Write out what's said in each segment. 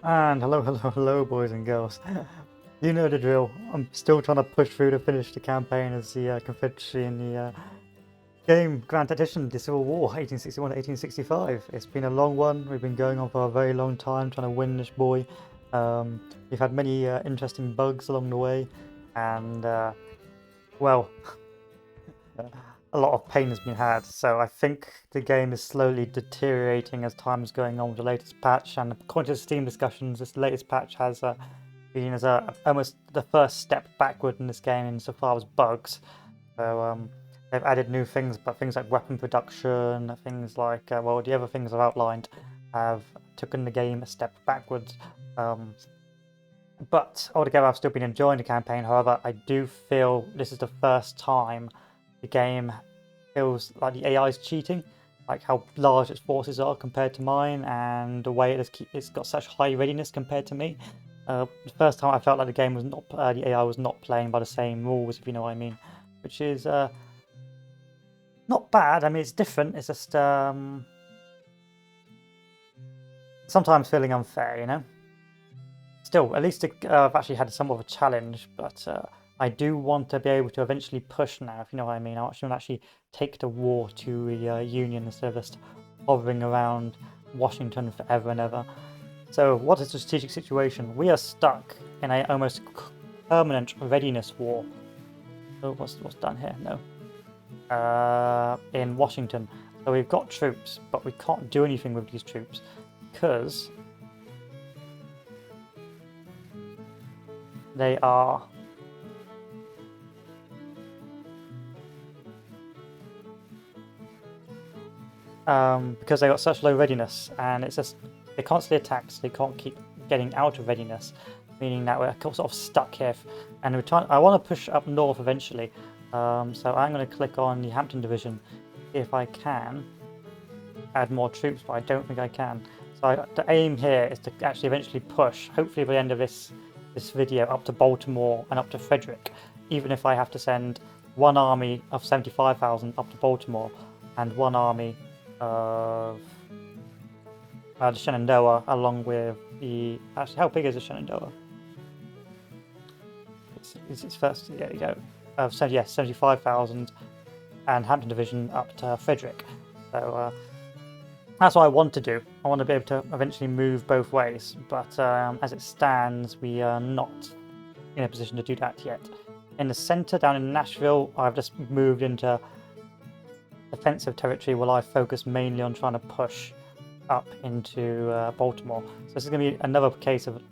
And hello, hello, hello, boys and girls. You know the drill. I'm still trying to push through to finish the campaign as the Confederacy in the game Grand Tactician, the Civil War, 1861 to 1865. It's been a long one. We've been going on for a very long time trying to win this boy. We've had many interesting bugs along the way, and well, a lot of pain has been had. So I think the game is slowly deteriorating as time is going on with the latest patch. And according to Steam discussions, this latest patch has been as almost the first step backward in this game insofar as bugs. So they've added new things, but things like weapon production, things like well, the other things I've outlined have taken the game a step backwards. But altogether, I've still been enjoying the campaign. However, I do feel this is the first time the game feels like the AI is cheating, like how large its forces are compared to mine, and the way it's got such high readiness compared to me. The first time I felt like the game was not, the AI was not playing by the same rules, if you know what I mean, which is not bad. I mean, it's different. It's just sometimes feeling unfair, you know. Still, at least I've actually had somewhat of a challenge, but I do want to be able to eventually push now, if you know what I mean. I actually want to actually take the war to the Union instead of just hovering around Washington forever and ever. So, what is the strategic situation? We are stuck in a almost permanent readiness war. Oh, what's done here? No. In Washington. So we've got troops, but we can't do anything with these troops because they are because they got such low readiness, and it's just they constantly attack, so they can't keep getting out of readiness, meaning that we're sort of stuck here. And we're trying. I want to push up north eventually, so I'm going to click on the Hampton Division if I can add more troops, but I don't think I can. So the aim here is to actually eventually push, hopefully by the end of this video, up to Baltimore and up to Frederick, even if I have to send one army of 75,000 up to Baltimore and one army of the Shenandoah along with the... Actually, how big is the Shenandoah? It's first, there you go. So yes, 75,000 and Hampton Division up to Frederick. So that's what I want to do. I want to be able to eventually move both ways, but as it stands, we are not in a position to do that yet. In the centre, down in Nashville, I've just moved into defensive territory while I focus mainly on trying to push up into Baltimore. So this is going to be another case of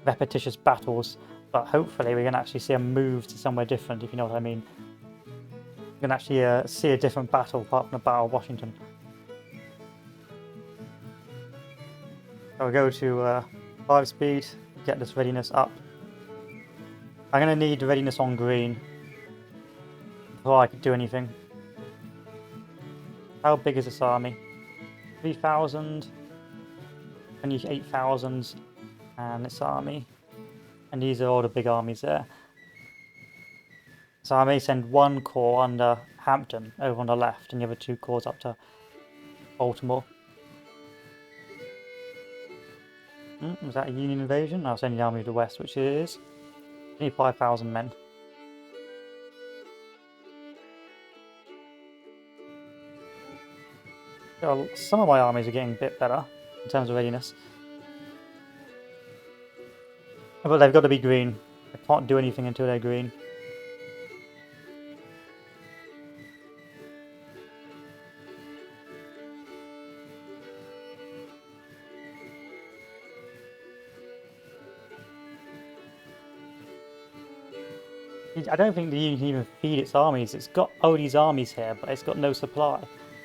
repetitious battles, but hopefully we're going to actually see a move to somewhere different, if you know what I mean. We're going to actually see a different battle apart from the Battle of Washington. I'll go to 5 speed, get this readiness up. I'm going to need readiness on green before I could do anything. How big is this army? 3,000, 28,000, and this army. And these are all the big armies there. So I may send one corps under Hampton over on the left and the other 2 corps up to Baltimore. Was that a Union invasion? I'll send the army of the west, which is only 5,000 men. So some of my armies are getting a bit better in terms of readiness. But they've got to be green. I can't do anything until they're green. I don't think the Union can even feed its armies. It's got all these armies here, but it's got no supply.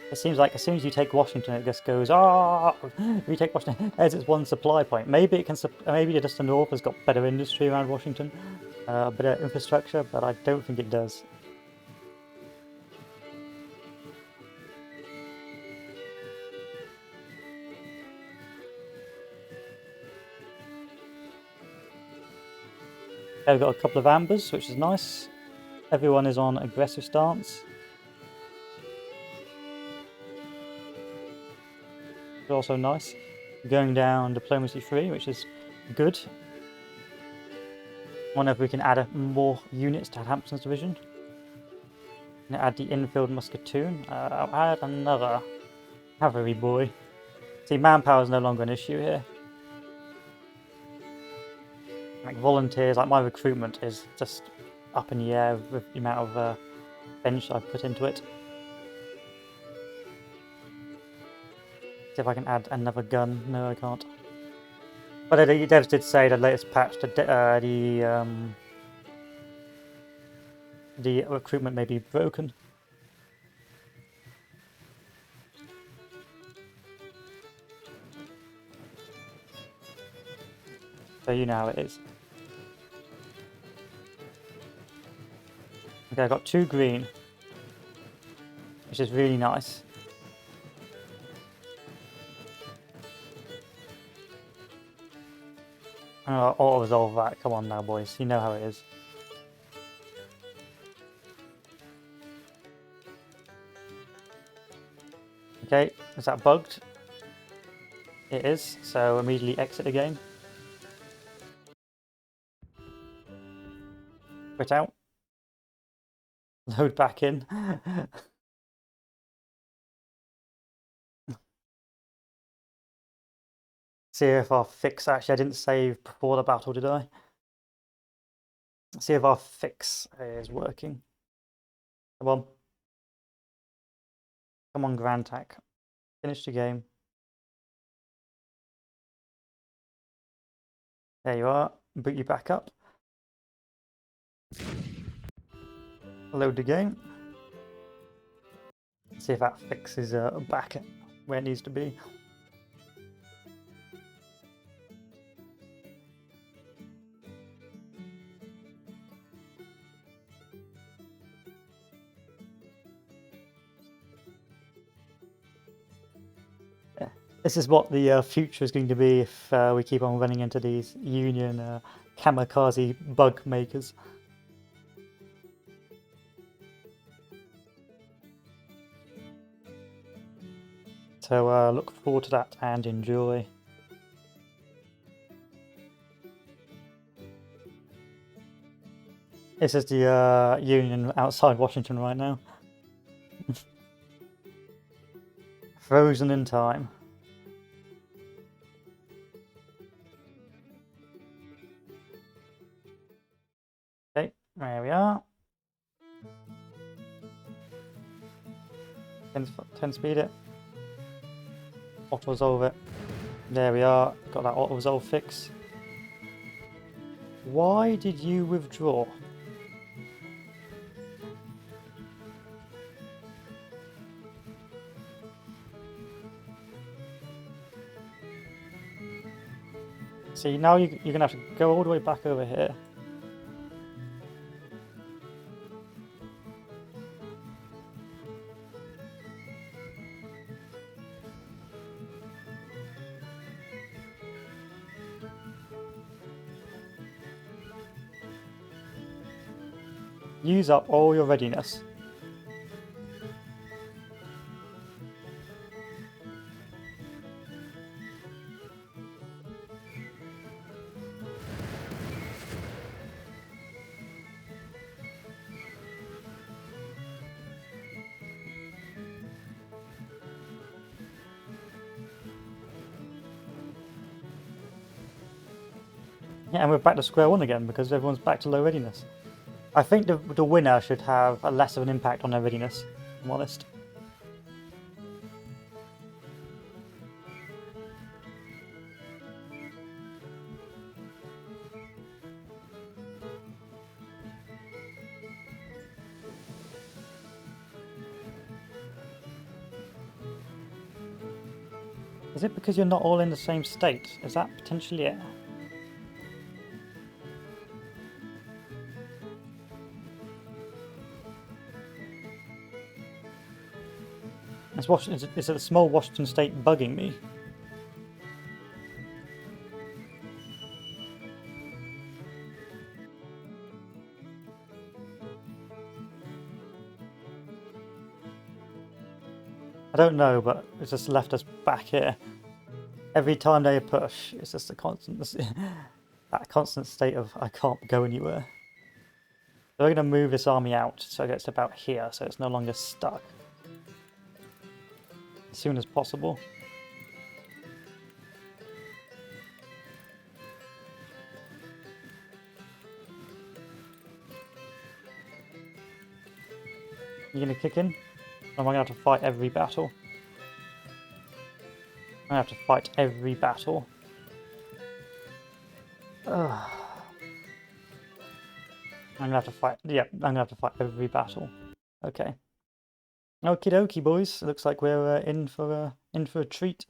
It seems like as soon as you take Washington, it just goes, ah! If you take Washington, there's its one supply point. Maybe it can. Maybe just the North has got better industry around Washington, better infrastructure, but I don't think it does. I've got a couple of ambers, which is nice. Everyone is on aggressive stance. It's also nice. Going down diplomacy 3, which is good. Wonder if we can add more units to Hampton's division. Add the infield musketoon. I'll add another cavalry boy. See, manpower is no longer an issue here. Like volunteers, like my recruitment is just up in the air with the amount of bench I've put into it. See if I can add another gun. No, I can't. But the devs did say the latest patch, the recruitment may be broken. So you know how it is. Okay, I got 2 green, which is really nice. I'll resolve that. Come on now, boys. You know how it is. Okay, is that bugged? It is, so immediately exit the game. Quit out. Load back in. See if our fix, actually I didn't save before the battle, did I? See if our fix is working. Come on. Come on, Grand Tac. Finish the game. There you are. Boot you back up. Load the game. See if that fix is back where it needs to be. This is what the future is going to be if we keep on running into these Union kamikaze bug makers. So look forward to that and enjoy. This is the Union outside Washington right now. Frozen in time. Okay, there we are. 10 speed it. Auto resolve it. There we are. Got that auto resolve fix. Why did you withdraw? See, now you're going to have to go all the way back over here. Use up all your readiness. Yeah, and we're back to square one again because everyone's back to low readiness. I think the winner should have a less of an impact on their readiness, if I'm honest. Is it because you're not all in the same state? Is that potentially it? Is it the small Washington state bugging me? I don't know, but it's just left us back here. every time they push, it's just a constant, that constant state of I can't go anywhere. So we're going to move this army out so it gets about here, so it's no longer stuck. As soon as possible. You going to kick in? Or am I going to have to fight every battle? I have to fight every battle. Ugh. I'm gonna have to fight. Yeah, I'm gonna have to fight every battle. Okay. Okie dokie, boys. Looks like we're in for a treat.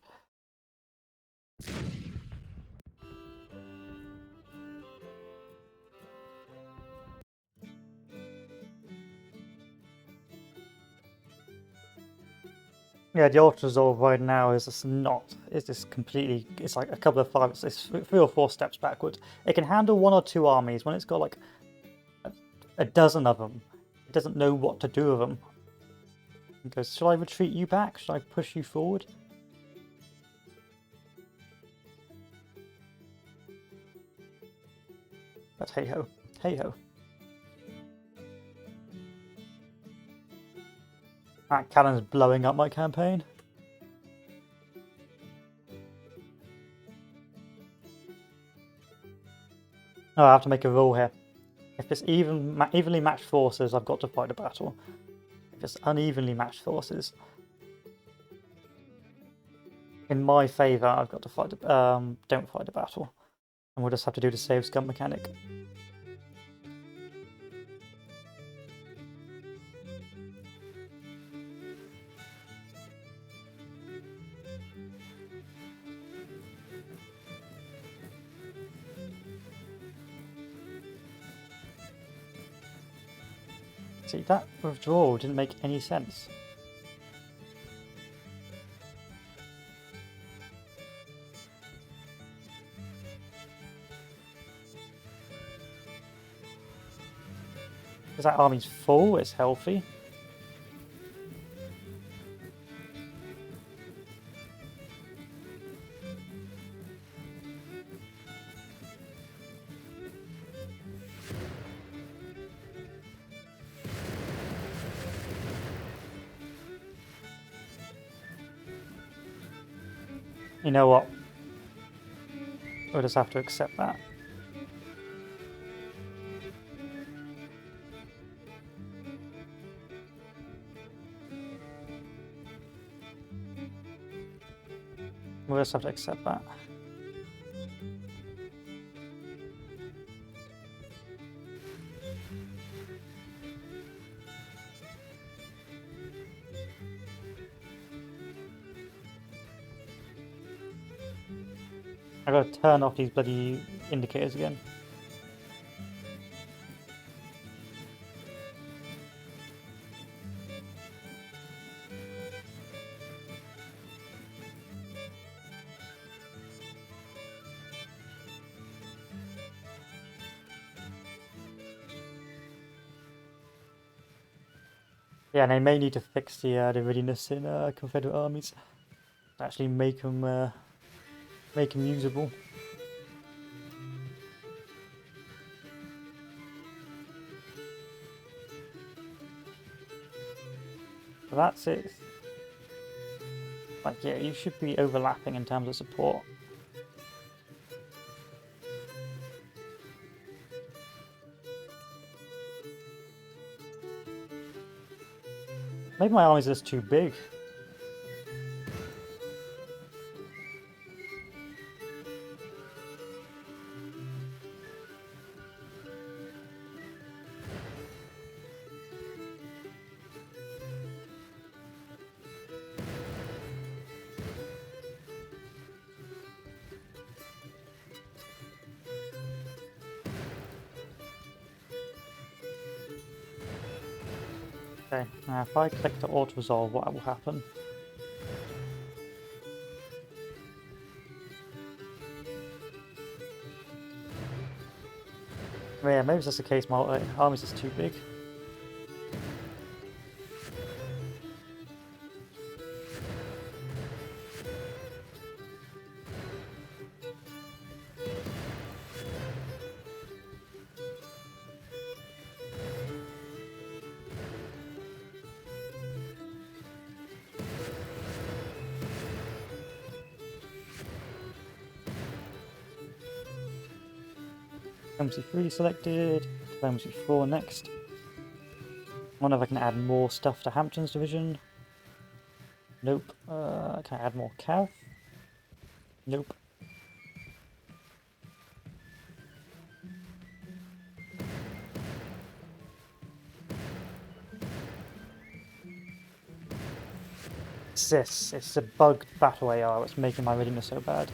Yeah, the ultra resolve right now is just not. It's just completely. It's like a couple of five. It's 3 or 4 steps backward. It can handle 1 or 2 armies when it's got like a dozen of them. It doesn't know what to do with them. It goes, should I retreat you back? Should I push you forward? But hey ho, hey ho. That cannon's blowing up my campaign. Oh, I have to make a rule here. If it's evenly matched forces, I've got to fight a battle. If it's unevenly matched forces, in my favour, I've got to fight. Don't fight a battle, and we'll just have to do the save scum mechanic. See, that withdrawal didn't make any sense. Because that army's full, it's healthy. You know what? We'll just have to accept that. We'll just have to accept that. I gotta turn off these bloody indicators again. Yeah, and they may need to fix the readiness in Confederate armies to actually make them usable. So that's it. Like, yeah, you should be overlapping in terms of support. Maybe my army's just too big. Okay, now if I click to auto-resolve, what will happen? Yeah, maybe it's just the case my army's just too big. Diplomacy 3 selected. Diplomacy 4 next. I wonder if I can add more stuff to Hampton's division. Nope. Can I add more cav? Nope. It's this. It's a bugged battle AR that's making my readiness so bad.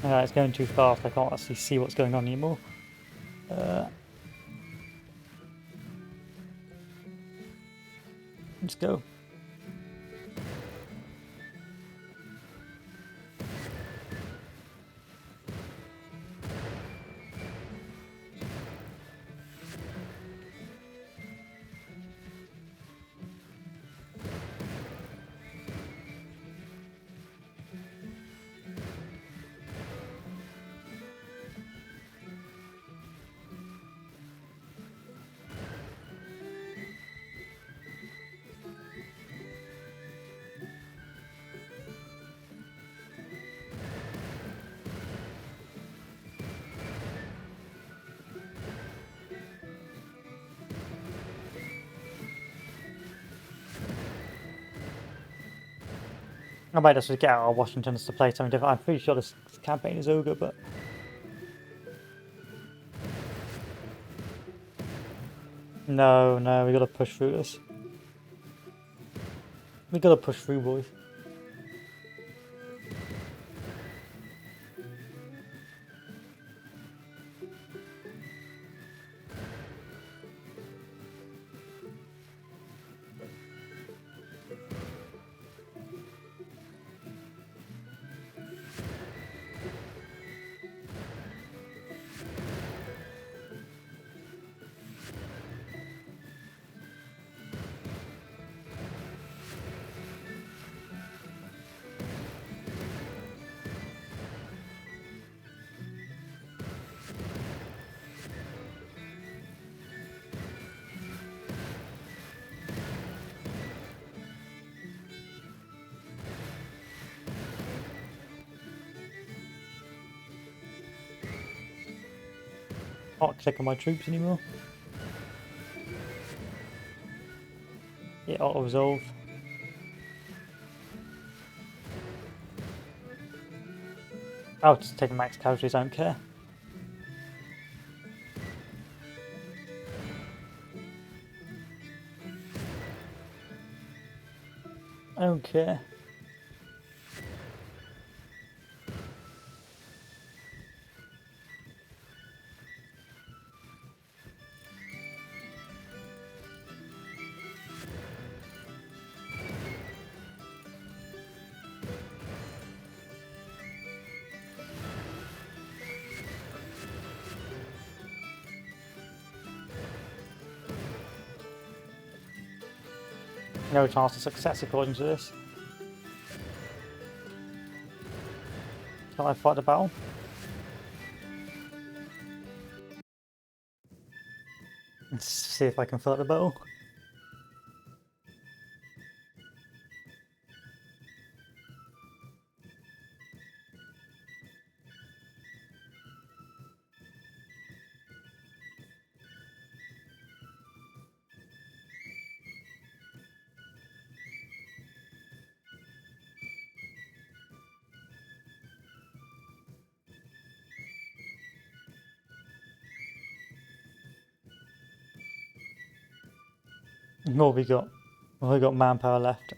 It's going too fast. I can't actually see what's going on anymore. Let's go. I might just get out of Washington to play something different. I'm pretty sure this campaign is over, but... No, we gotta push through this. We gotta push through, boys. Can't click on my troops anymore. Yeah, auto resolve. I'll just take max casualties, I don't care. I don't care. No chance of success according to this. Can I fight the battle? Let's see if I can fight the battle. What have we got? What have we got manpower left?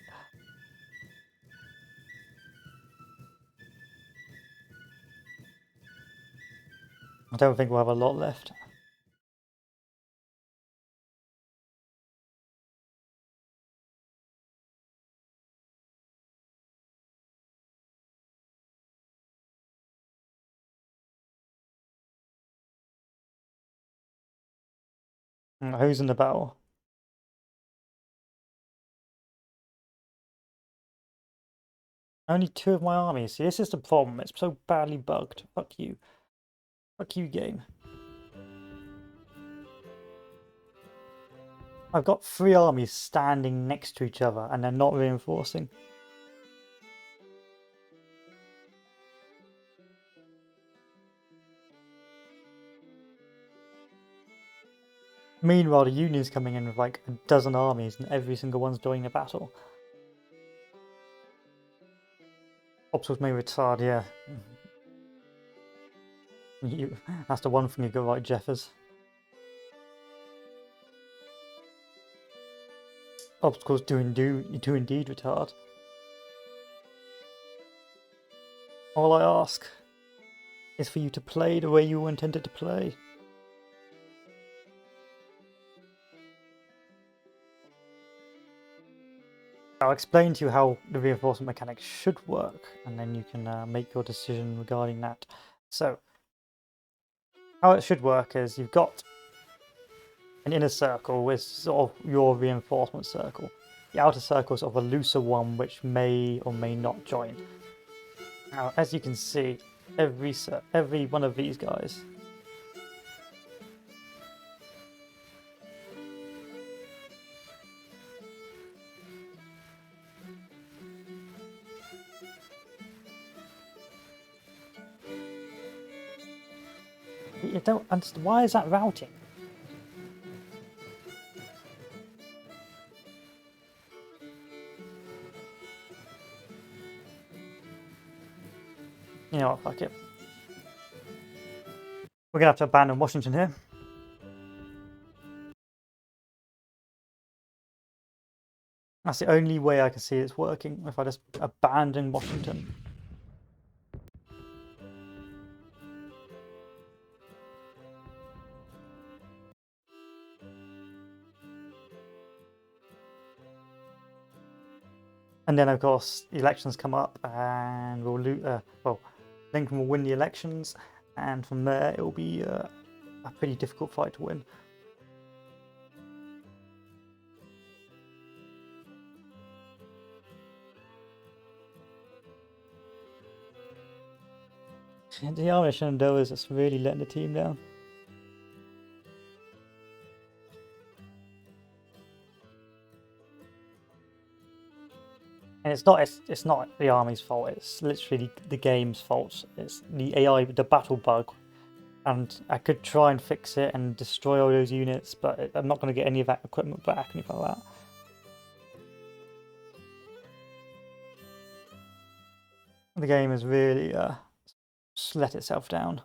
I don't think we'll have a lot left. Who's in the battle? Only 2 of my armies. See, this is the problem. It's so badly bugged. Fuck you. Fuck you, game. I've got 3 armies standing next to each other and they're not reinforcing. Meanwhile, the Union's coming in with like a dozen armies and every single one's joining a battle. Obstacles may retard, yeah. That's the one thing you got right, Jeffers. Obstacles do indeed retard. All I ask is for you to play the way you intended to play. I'll explain to you how the reinforcement mechanics should work, and then you can make your decision regarding that. So, how it should work is you've got an inner circle with sort of your reinforcement circle. The outer circle is sort of a looser one which may or may not join. Now, as you can see, every one of these guys you don't understand. Why is that routing? You know what, fuck it. We're gonna have to abandon Washington here. That's the only way I can see it's working, if I just abandon Washington. And then, of course, the elections come up, and we'll lose. Well, Lincoln will win the elections, and from there it will be a pretty difficult fight to win. The Army of Shenandoah is just really letting the team down. And it's not the army's fault, it's literally the game's fault. It's the AI, the battle bug. And I could try and fix it and destroy all those units, but I'm not going to get any of that equipment back, anything like that. The game has really just let itself down.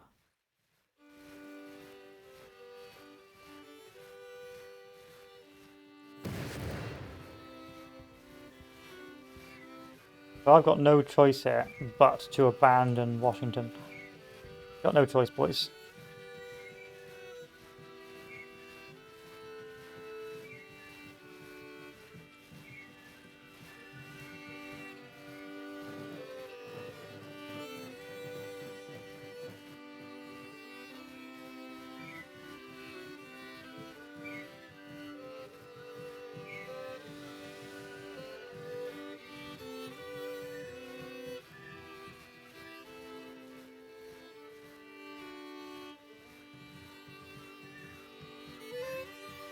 So I've got no choice here but to abandon Washington. Got no choice, boys.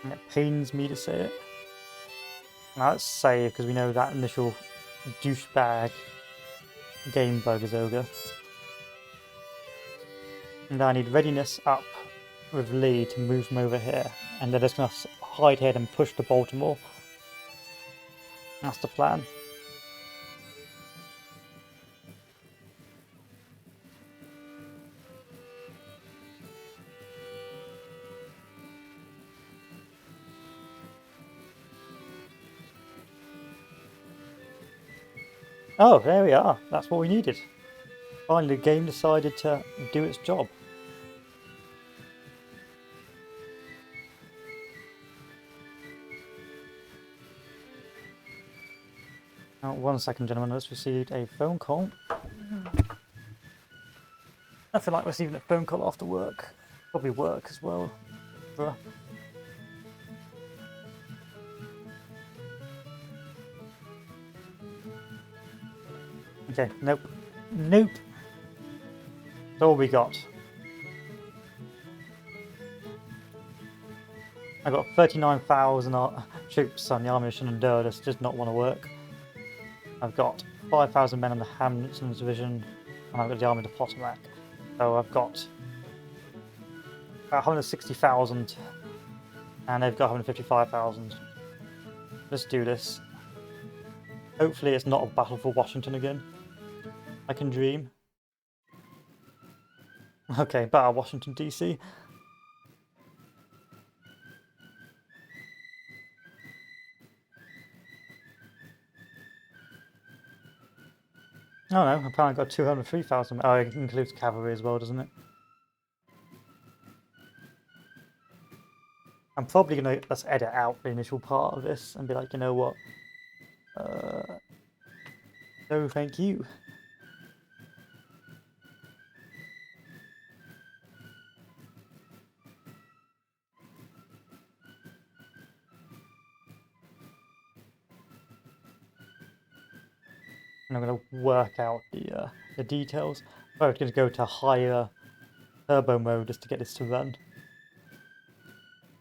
And it pains me to say it. Now let's save, because we know that initial douchebag game bug is over. And I need readiness up with Lee to move him over here. And they're just going to hide here and push to Baltimore. That's the plan. Oh, there we are. That's what we needed. Finally, the game decided to do its job. Now, 1 second, gentlemen. I just received a phone call. I feel like receiving a phone call after work. Probably work as well. Bruh. Okay, nope. Nope. That's all we got. I got 39,000 troops on the army mission and This does not want to work. I've got 5,000 men on the Hamilton division, and I've got the army of the Potomac. So I've got about 160,000, and they've got 155,000. Let's do this. Hopefully it's not a battle for Washington again. I can dream. Okay, Battle of Washington, D.C. Oh no, apparently I got 203,000. Oh, it includes cavalry as well, doesn't it? I'm probably going to just edit out the initial part of this and be like, you know what? No, thank you. And I'm going to work out the details. I'm going to go to higher turbo mode just to get this to run.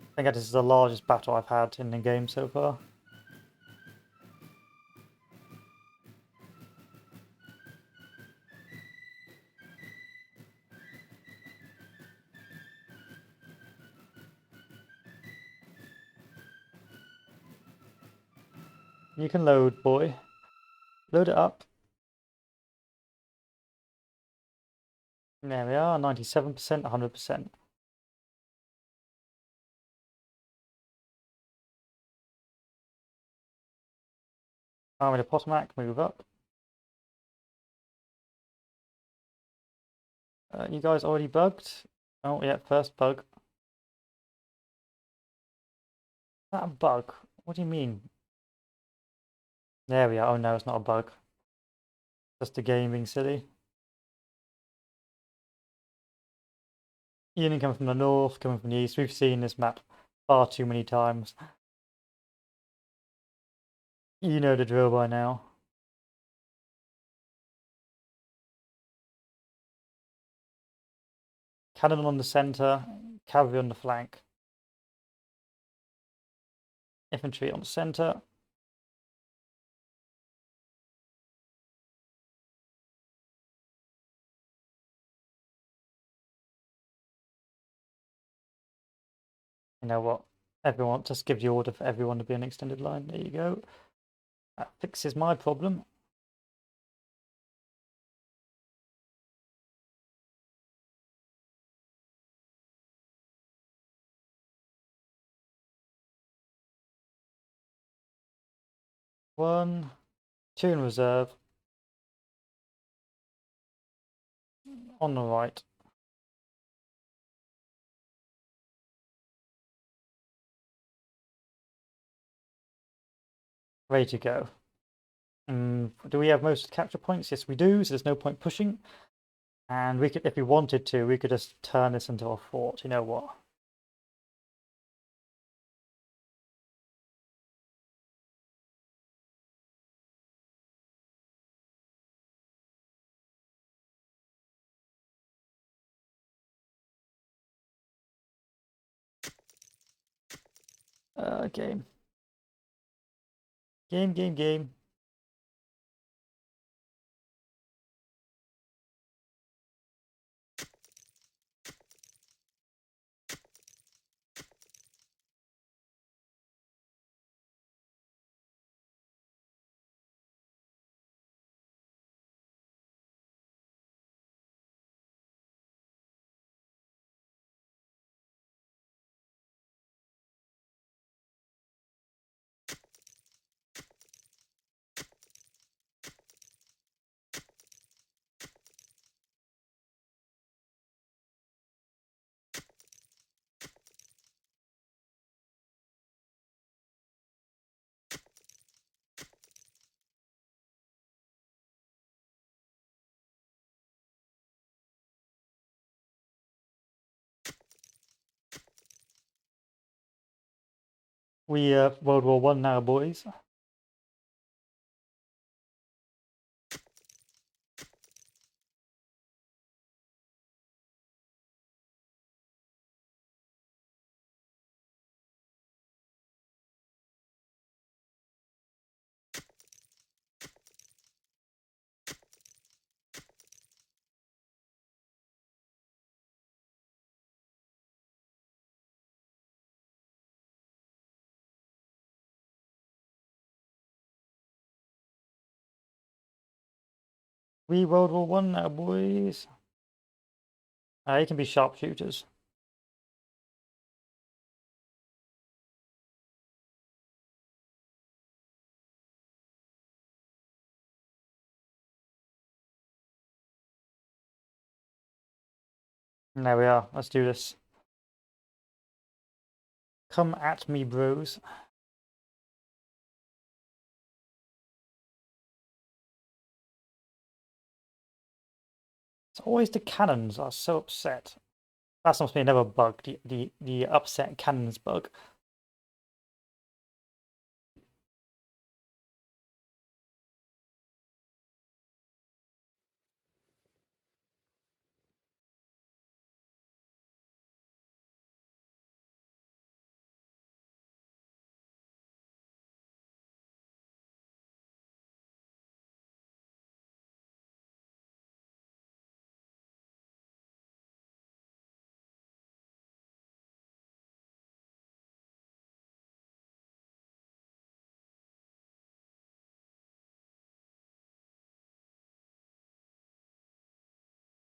I think this is the largest battle I've had in the game so far. You can load, boy. Load it up. There we are, 97%, 100%. Army of the Potomac, move up. You guys already bugged? Oh, yeah, first bug. Is that a bug? What do you mean? There we are. Oh no, it's not a bug. Just the game being silly. Union coming from the north, coming from the east. We've seen this map far too many times. You know the drill by now. Cannon on the center, cavalry on the flank. Infantry on the center. You know what? Everyone, just give the order for everyone to be an extended line. There you go. That fixes my problem. One, two in reserve. On the right. Ready to go. Do we have most capture points? Yes, we do, so there's no point pushing. And we could, if we wanted to, we could just turn this into a fort. You know what? Game. Game. We World War One now, boys. We World War One now, boys. You can be sharpshooters. There we are. Let's do this. Come at me, bros. It's always the cannons are so upset. That's must be another bug, the upset cannons bug.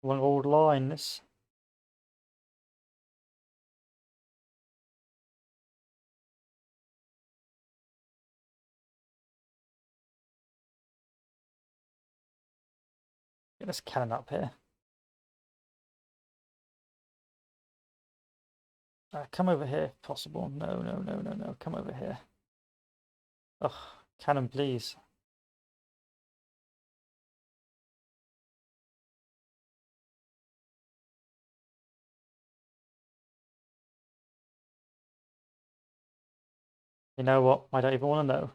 One old line, this. Get this cannon up here. Come over here if possible. No, no, no, no, no. Come over here. Ugh, cannon, please. You know what? I don't even want to know.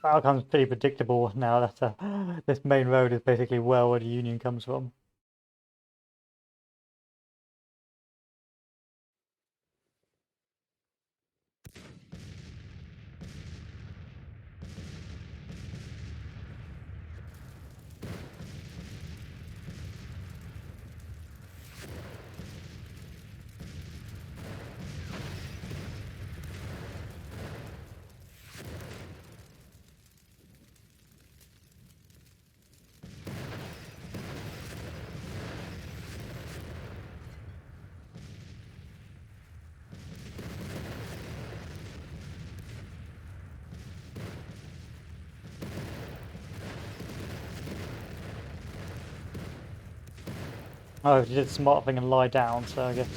Outcome's pretty predictable now that this main road is basically where the Union comes from. Oh, you did the smart thing and lie down, so I guess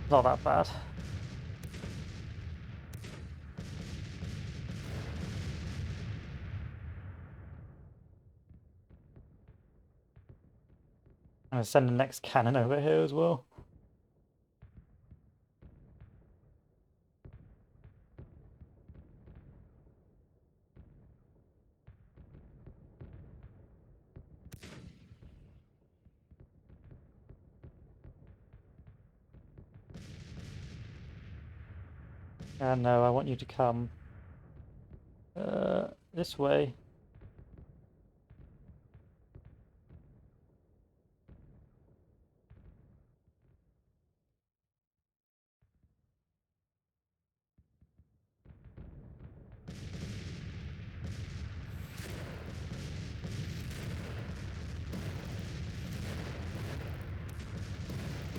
not that bad. I'm gonna send the next cannon over here as well. No, I want you to come this way.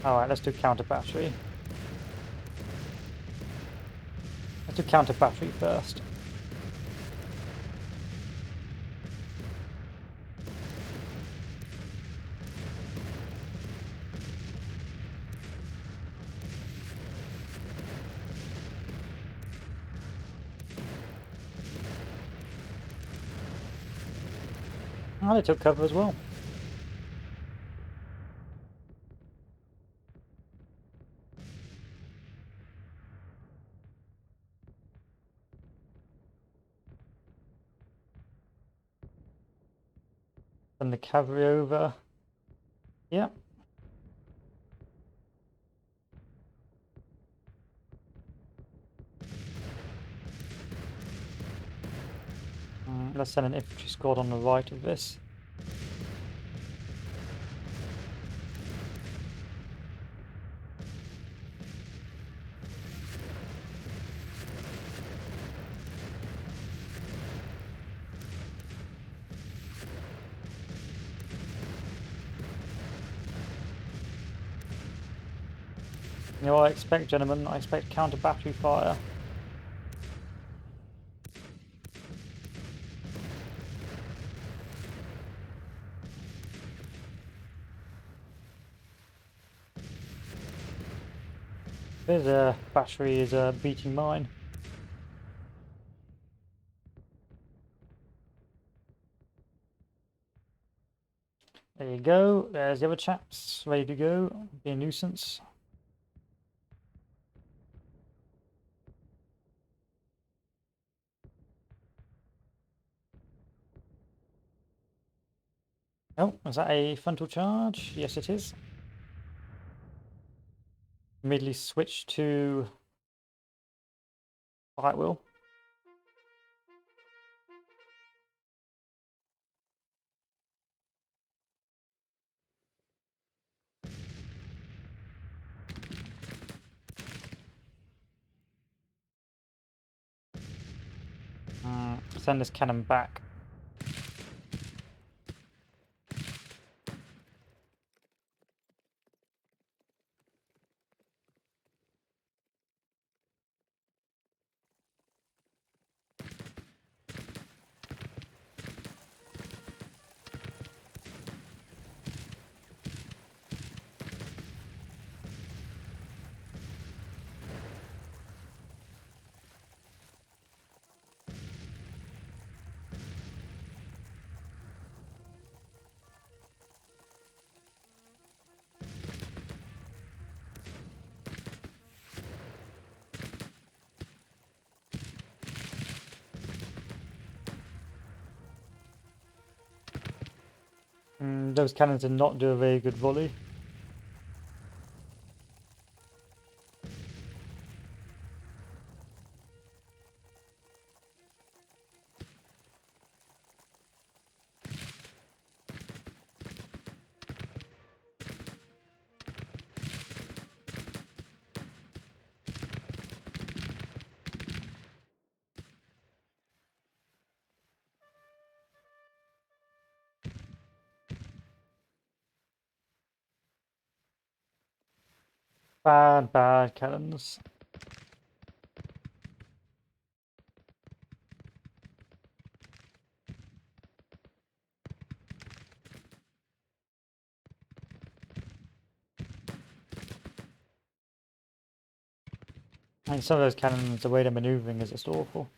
Alright, let's do counter battery. Let's do counter battery first. Oh, they took cover as well. Send the cavalry over. Yep. Let's send an infantry squad on the right of this. You know what I expect, gentlemen? I expect counter battery fire. There's a battery is beating mine. There you go. There's the other chaps ready to go. Be a nuisance. Oh, is that a frontal charge? Yes, it is. Immediately switch to right wheel. Send this cannon back. Those cannons did not do a very good volley. Bad cannons. And some of those cannons, the way they're maneuvering is just awful.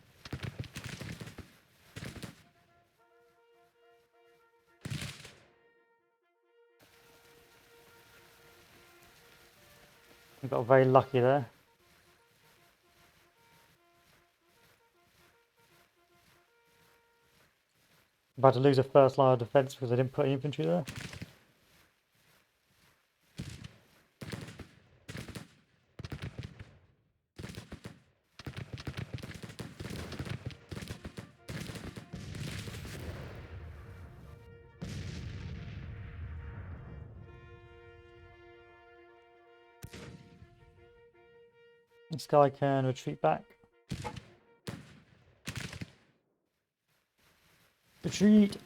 We got very lucky there. About to lose a first line of defense because I didn't put any infantry there. This guy can retreat back. Retreat!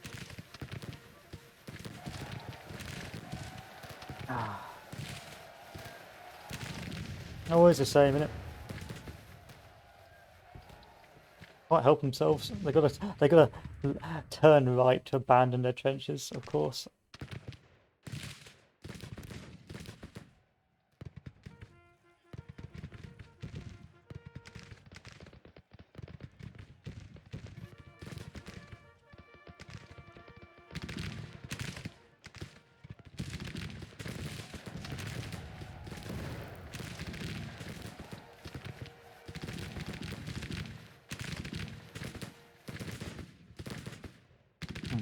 Always the same, innit? Can't help themselves. They gotta turn right to abandon their trenches, of course.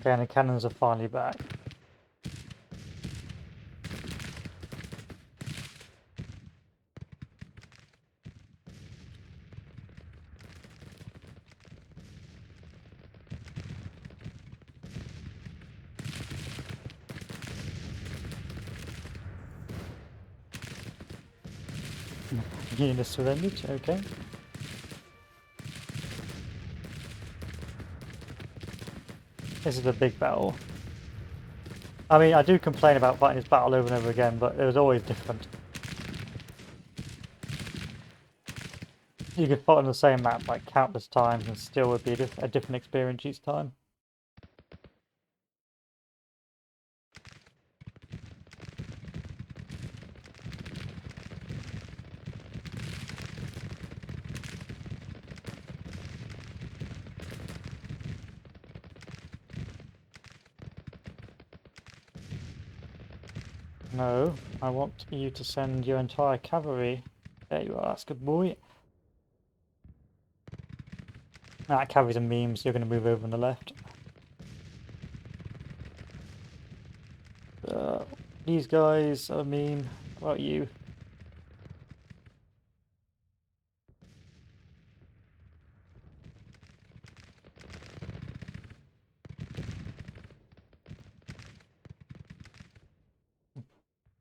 Okay, and the cannons are finally back. Unit surrendered, okay. This is a big battle. I mean, I do complain about fighting this battle over and over again, but it was always different. You could fight on the same map like countless times and still would be a different experience each time. No, I want you to send your entire cavalry. There you are, that's good boy. That cavalry's a meme, so you're going to move over on the left. These guys are a meme. What about you?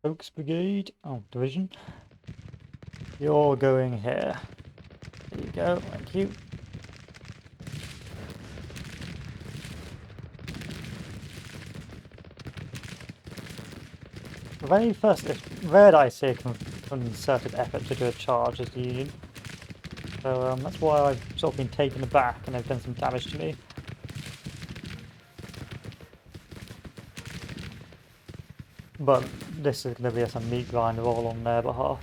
Oaks Brigade. Oh, division. You're going here. There you go, thank you. The very first, it's rare that I see a concerted effort to do a charge as the Union. So that's why I've sort of been taken aback and they've done some damage to me. But this is going to be some meat grinder all on their behalf.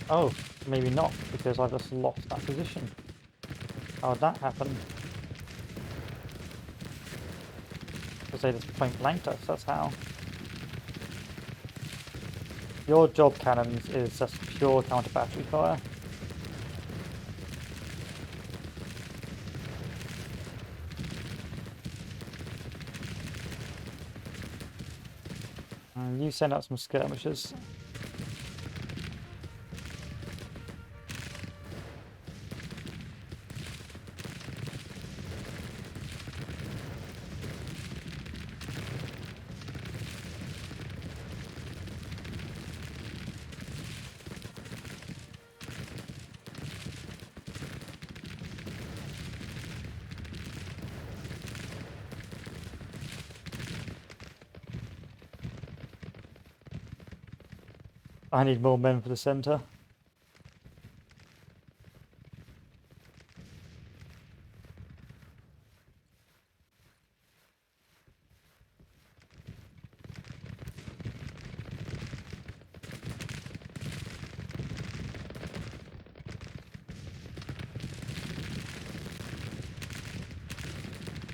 Oh, maybe not, because I just lost that position. How did that happen? Because they just point blanked us, that's how. Your job cannons is just pure counter-battery fire. And you send out some skirmishes. I need more men for the centre.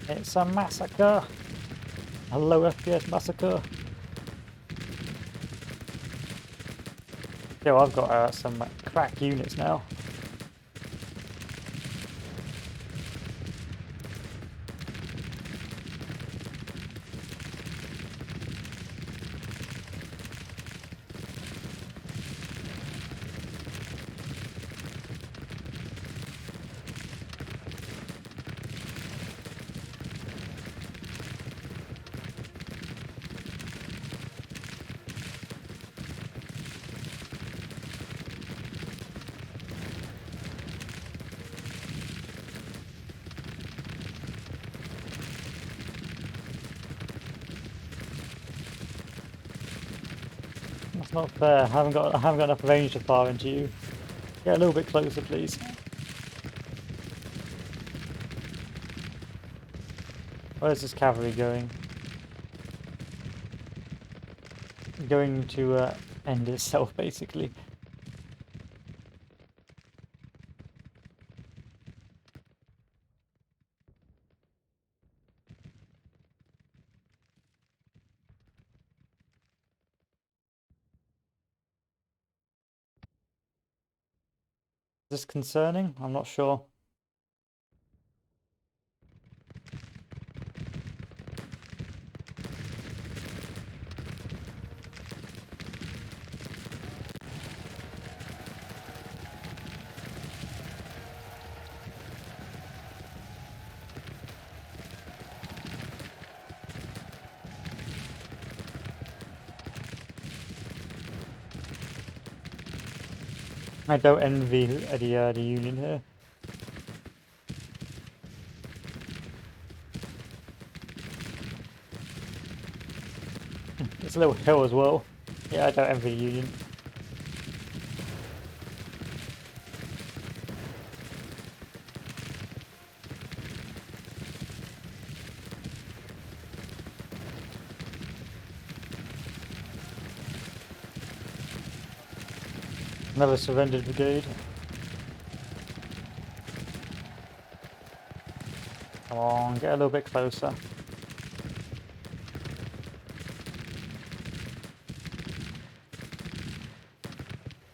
It's a massacre! A low FPS massacre! Yo, I've got some crack units now. That's not fair. I haven't got enough range to fire into you. Get a little bit closer, please. Where's this cavalry going? Going to end itself, basically. Is this concerning? I'm not sure. I don't envy the Union here. It's a little hill as well. Yeah, I don't envy the Union. Another surrendered brigade. Come on, get a little bit closer.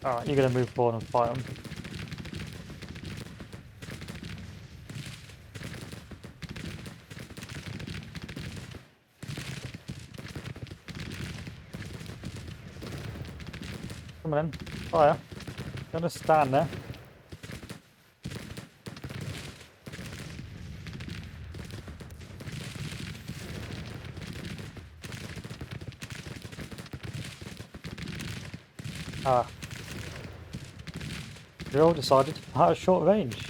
Alright, you're gonna move forward and fight them. Come on in, fire. Gonna stand there. Ah. We all decided to fight at short range.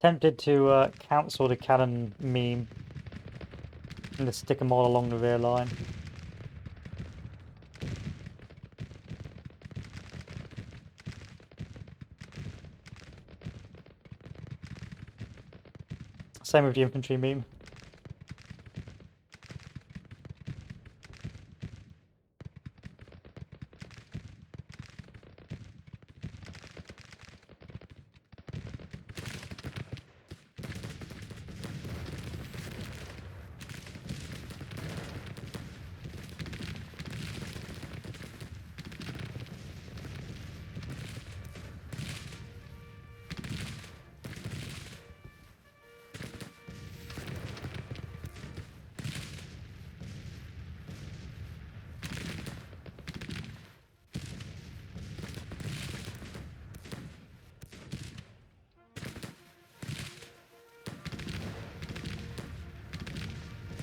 Tempted to cancel the cannon meme and just stick them all along the rear line. Same with the infantry meme.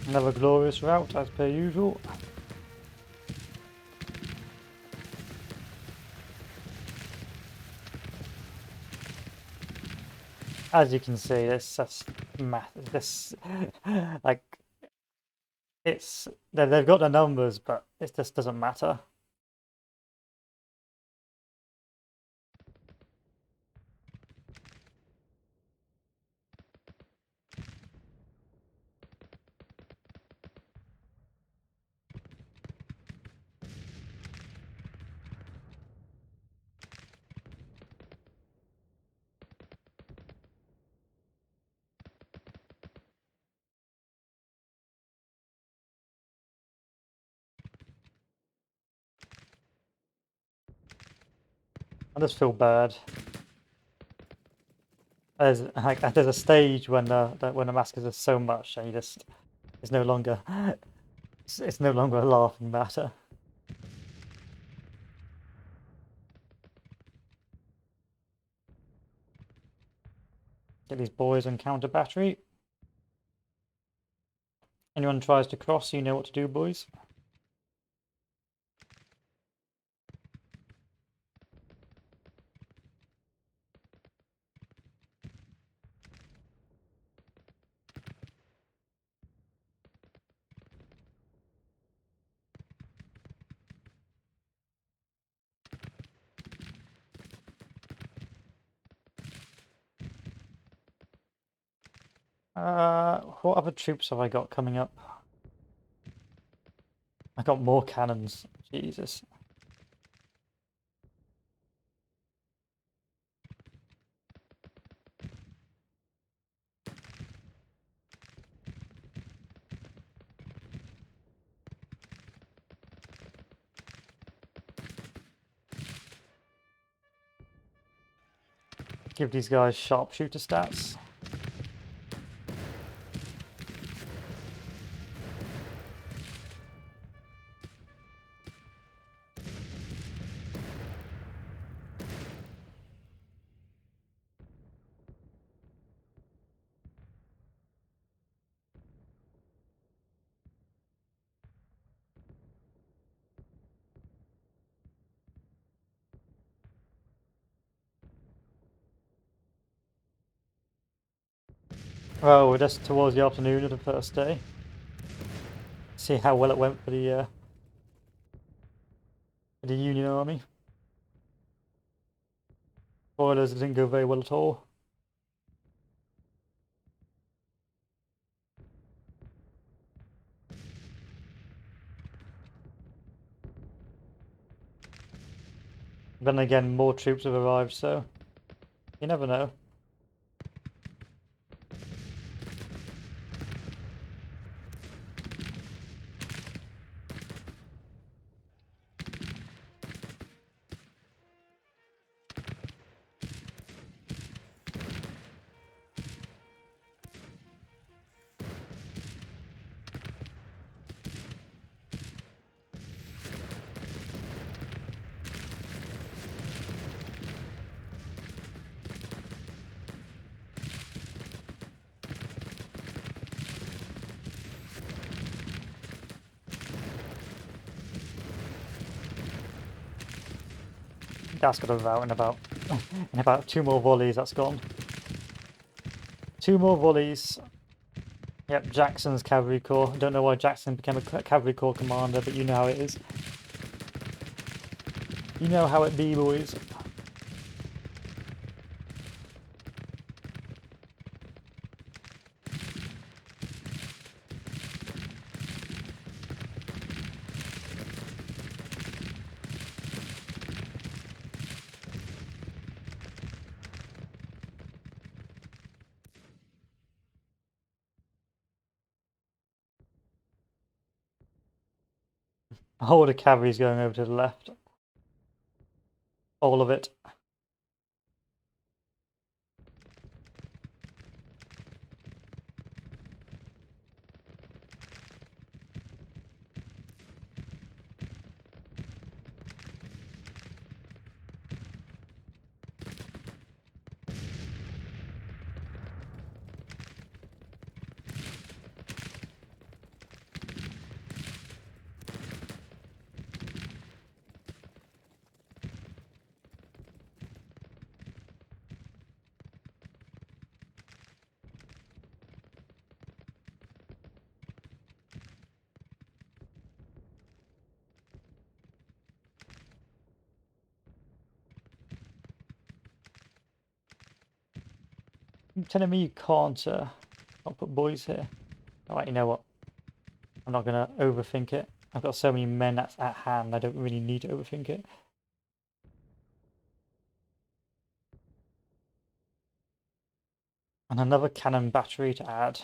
Another glorious route as per usual. As you can see, it's just this like it's they've got the numbers, but it just doesn't matter. I just feel bad. There's a stage when the massacres are so much, and you just it's no longer it's no longer a laughing matter. Get these boys on counter battery. Anyone tries to cross, you know what to do, boys. What other troops have I got coming up? I got more cannons. Jesus. Give these guys sharpshooter stats. Well, we're just towards the afternoon of the first day. See how well it went for the Union Army. Spoilers, it didn't go very well at all. Then again, more troops have arrived, so you never know. That's got to out in about 2 more volleys. That's gone. 2 more volleys. Yep, Jackson's cavalry corps. Don't know why Jackson became a cavalry corps commander, but you know how it is. You know how it be, boys. All the cavalry's going over to the left. All of it. You're telling me you can't put boys here? Alright, you know what? I'm not going to overthink it. I've got so many men at hand, I don't really need to overthink it. And another cannon battery to add.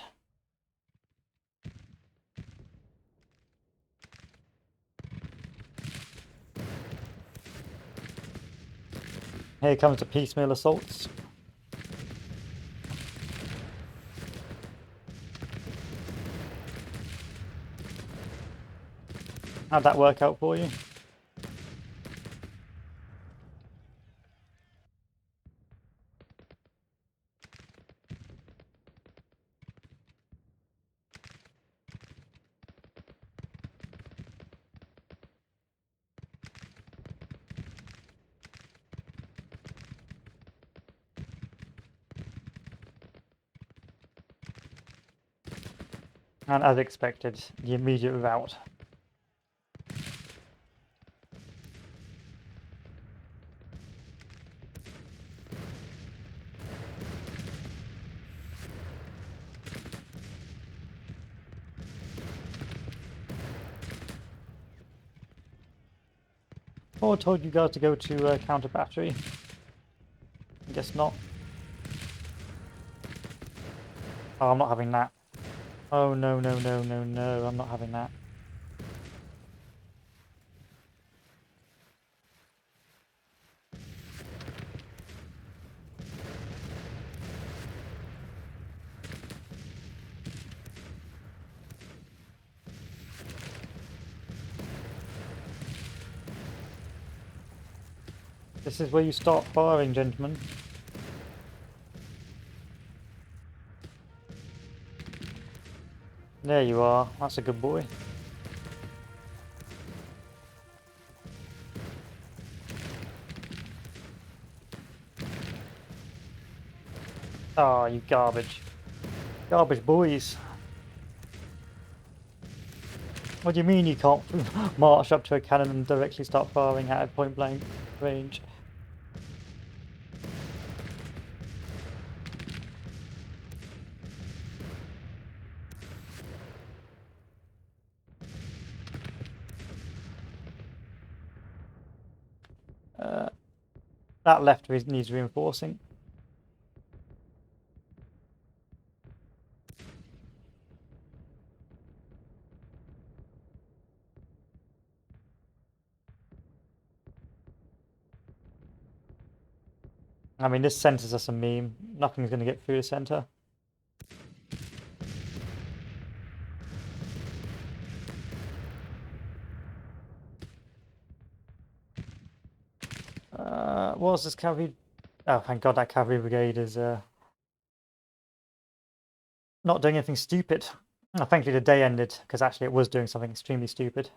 Here comes the piecemeal assaults. How'd that work out for you? And as expected, the immediate rout. Oh, I told you guys to go to counter battery. I guess not. Oh, I'm not having that. Oh, no, no, no, no, no, I'm not having that. This is where you start firing, gentlemen. There you are. That's a good boy. Ah, you garbage. Garbage boys. What do you mean you can't march up to a cannon and directly start firing at point blank range? That left needs reinforcing. I mean, this center's just a meme. Nothing's going to get through the center. What's this cavalry? Oh, thank God that cavalry brigade is not doing anything stupid. Oh, thankfully the day ended, because actually it was doing something extremely stupid.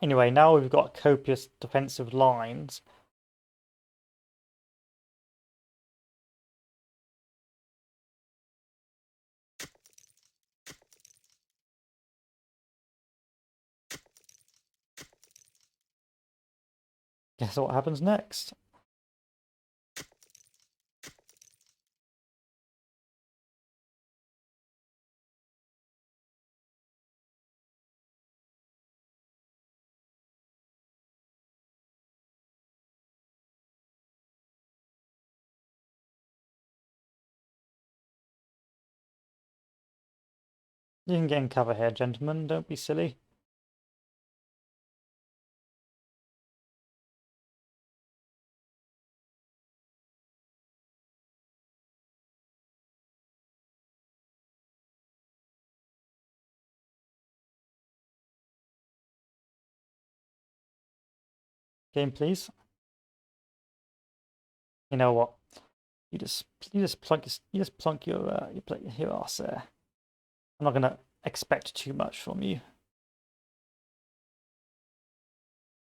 Anyway, now we've got copious defensive lines. Guess what happens next? You can get in cover here, gentlemen. Don't be silly. Game, please. You know what? You just plunk your ass there. I'm not gonna expect too much from you.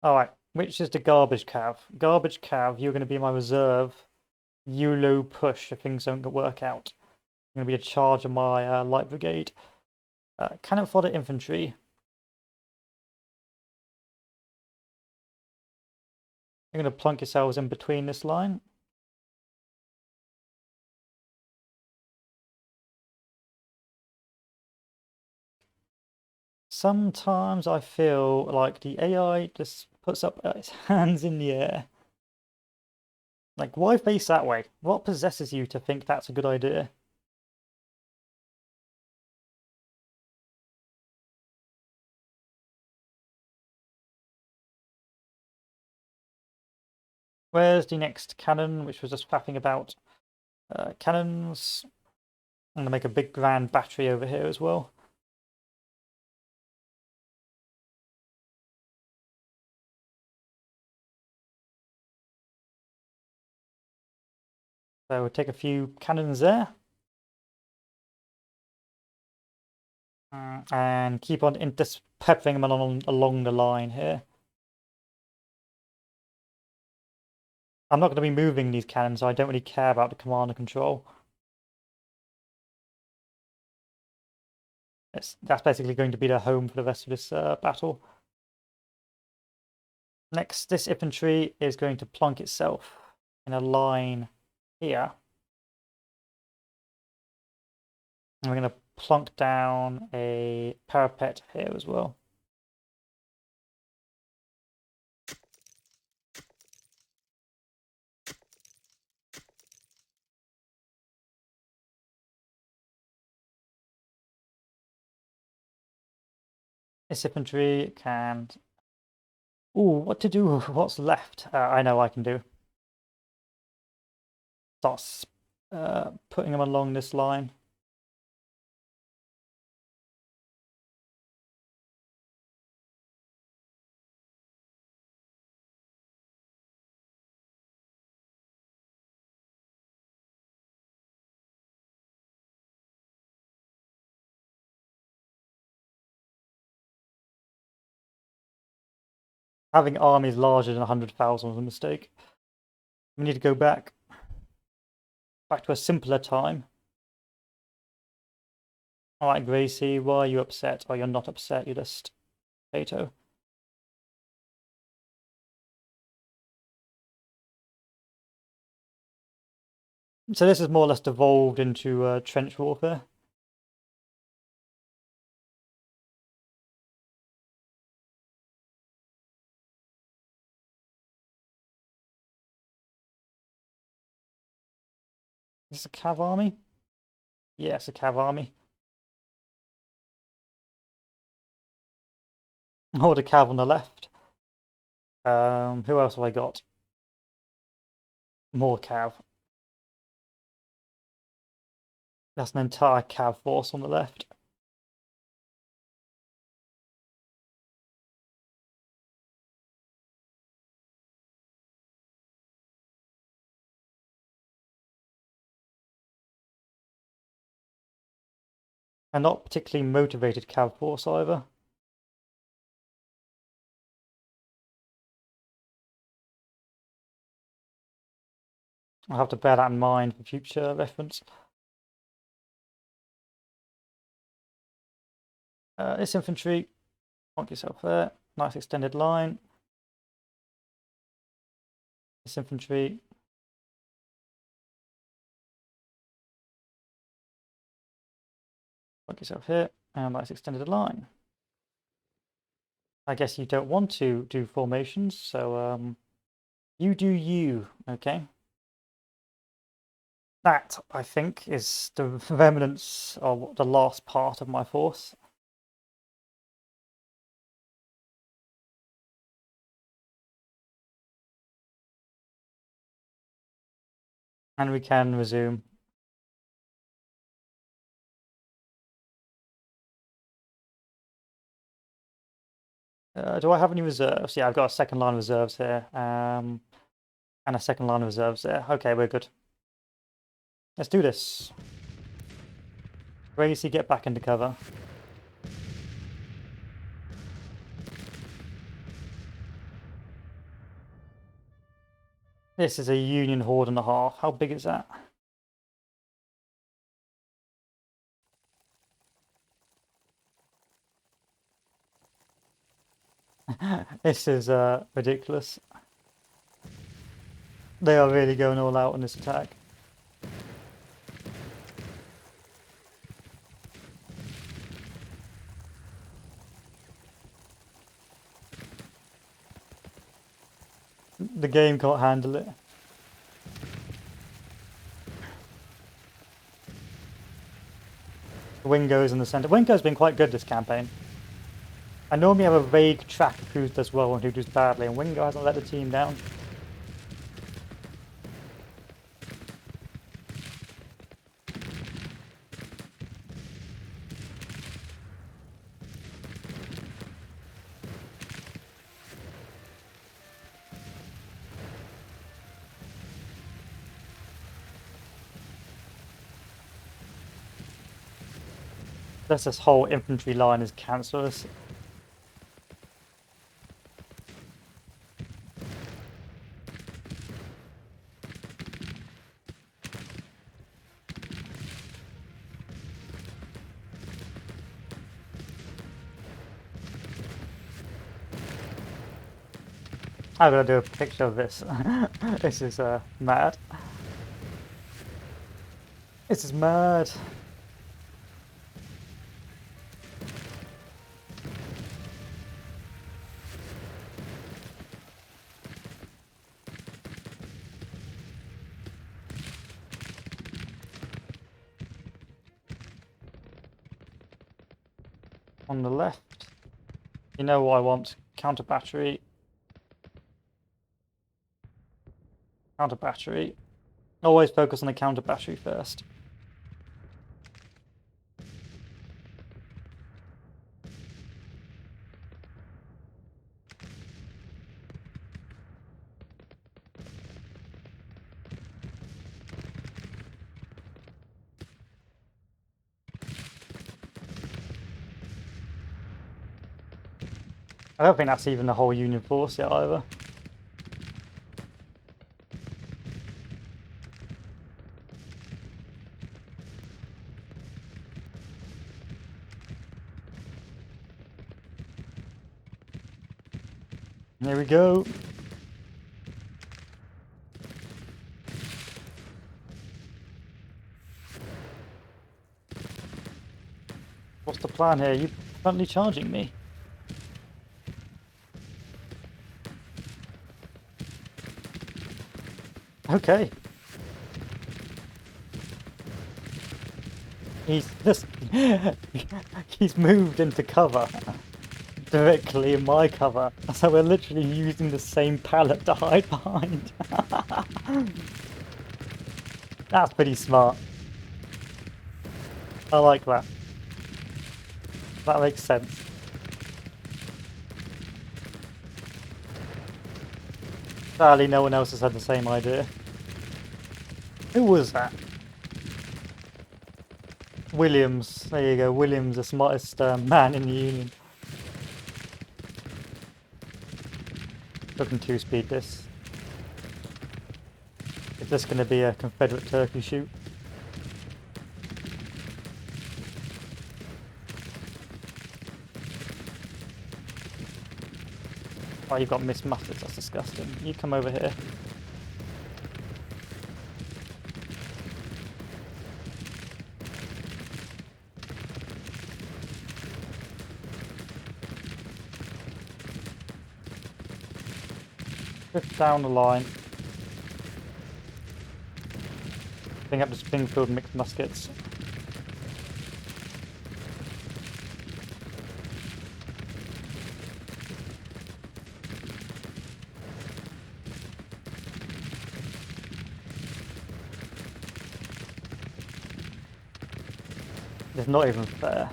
All right, which is the garbage cav? Garbage cav, you're gonna be my reserve. YOLO push if things don't work out. I'm gonna be a charge of my light brigade. Cannon fodder infantry. You're gonna plunk yourselves in between this line. Sometimes I feel like the AI just puts up its hands in the air. Like, why face that way? What possesses you to think that's a good idea? Where's the next cannon, which was just faffing about? Cannons. I'm going to make a big grand battery over here as well. So we'll take a few cannons there. And keep on just peppering them along the line here. I'm not going to be moving these cannons, so I don't really care about the command and control. That's basically going to be their home for the rest of this battle. Next, this infantry is going to plunk itself in a line here. And we're going to plunk down a parapet here as well. This infantry can... Ooh, what to do with what's left? I know I can do. Start putting them along this line. Having armies larger than 100,000 was a mistake. We need to go back to a simpler time. Alright, Gracie, why are you upset? Oh, you're not upset, you're just potato. So this is more or less devolved into trench warfare. Is this a cav army? Yeah, it's a cav army. Oh, the cav on the left. Who else have I got? More cav. That's an entire cav force on the left. And not particularly motivated cav force either. I'll have to bear that in mind for future reference. This infantry, plonk yourself there. Nice extended line. This infantry. Plonk yourself here. And nice extended line. I guess you don't want to do formations, so you do you, okay? That, I think, is the remnants of the last part of my force. And we can resume. Do I have any reserves? Yeah, I've got a second line of reserves here. And a second line of reserves there. Okay, we're good. Let's do this. Gracie, get back into cover. This is a Union horde and a half. How big is that? This is ridiculous. They are really going all out on this attack. The game can't handle it. Wingo's in the center. Wingo's been quite good this campaign. I normally have a vague track of who does well and who does badly, and Wingo hasn't let the team down. This whole infantry line is cancerous. I'm gonna do a picture of this. This is mad. This is mad. On the left, you know what I want? Counter battery. Counter battery. Always focus on the counter battery first. I don't think that's even the whole Union force yet either. There we go. What's the plan here? You currently charging me? Okay. He's just he's moved into cover. Directly in my cover. So we're literally using the same pallet to hide behind. That's pretty smart. I like that. That makes sense. Sadly, no one else has had the same idea. Who was that? Williams. There you go. Williams, the smartest man in the Union. Looking 2-speed this. Is this going to be a Confederate turkey shoot? Oh, you've got missed mustards, that's disgusting. You come over here. Drift down the line. Bring up the Springfield mixed muskets. It's not even fair.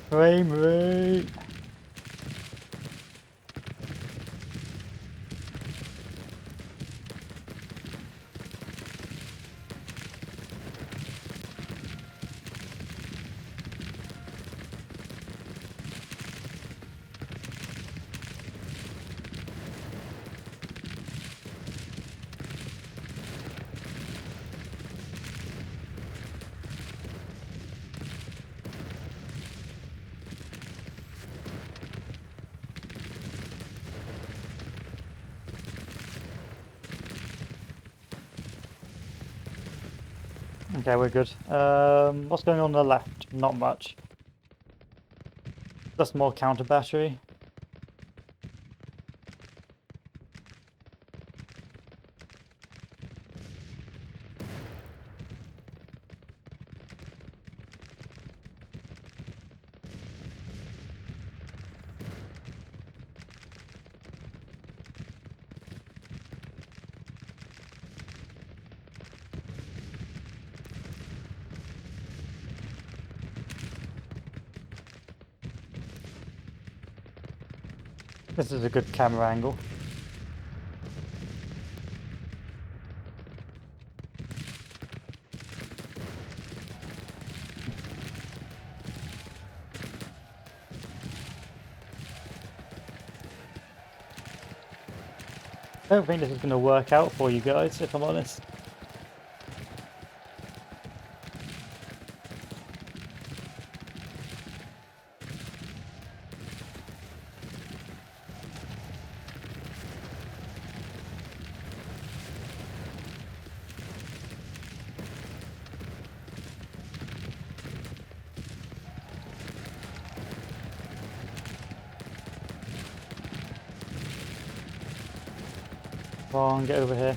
Frame rate. Okay, we're good. What's going on the left? Not much. Just more counter battery. This is a good camera angle. I don't think this is going to work out for you guys, if I'm honest. Come on, get over here.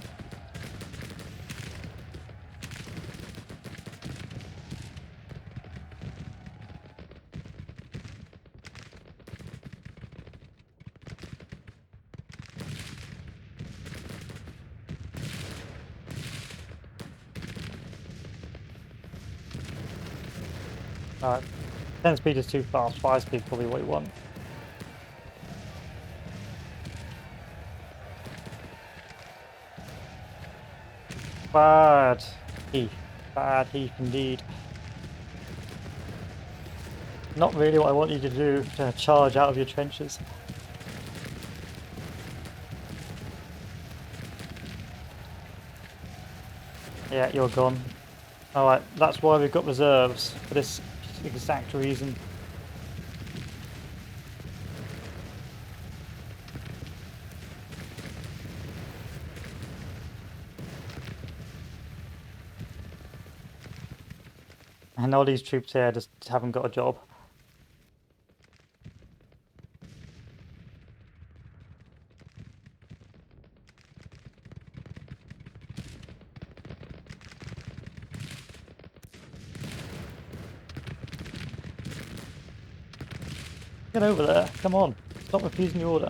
Alright, 10 speed is too fast, 5 speed probably what you want. Bad heath indeed. Not really what I want you to do, to charge out of your trenches. Yeah, you're gone. Alright, that's why we've got reserves, for this exact reason. And all these troops here just haven't got a job. Get over there, come on. Stop refusing the order.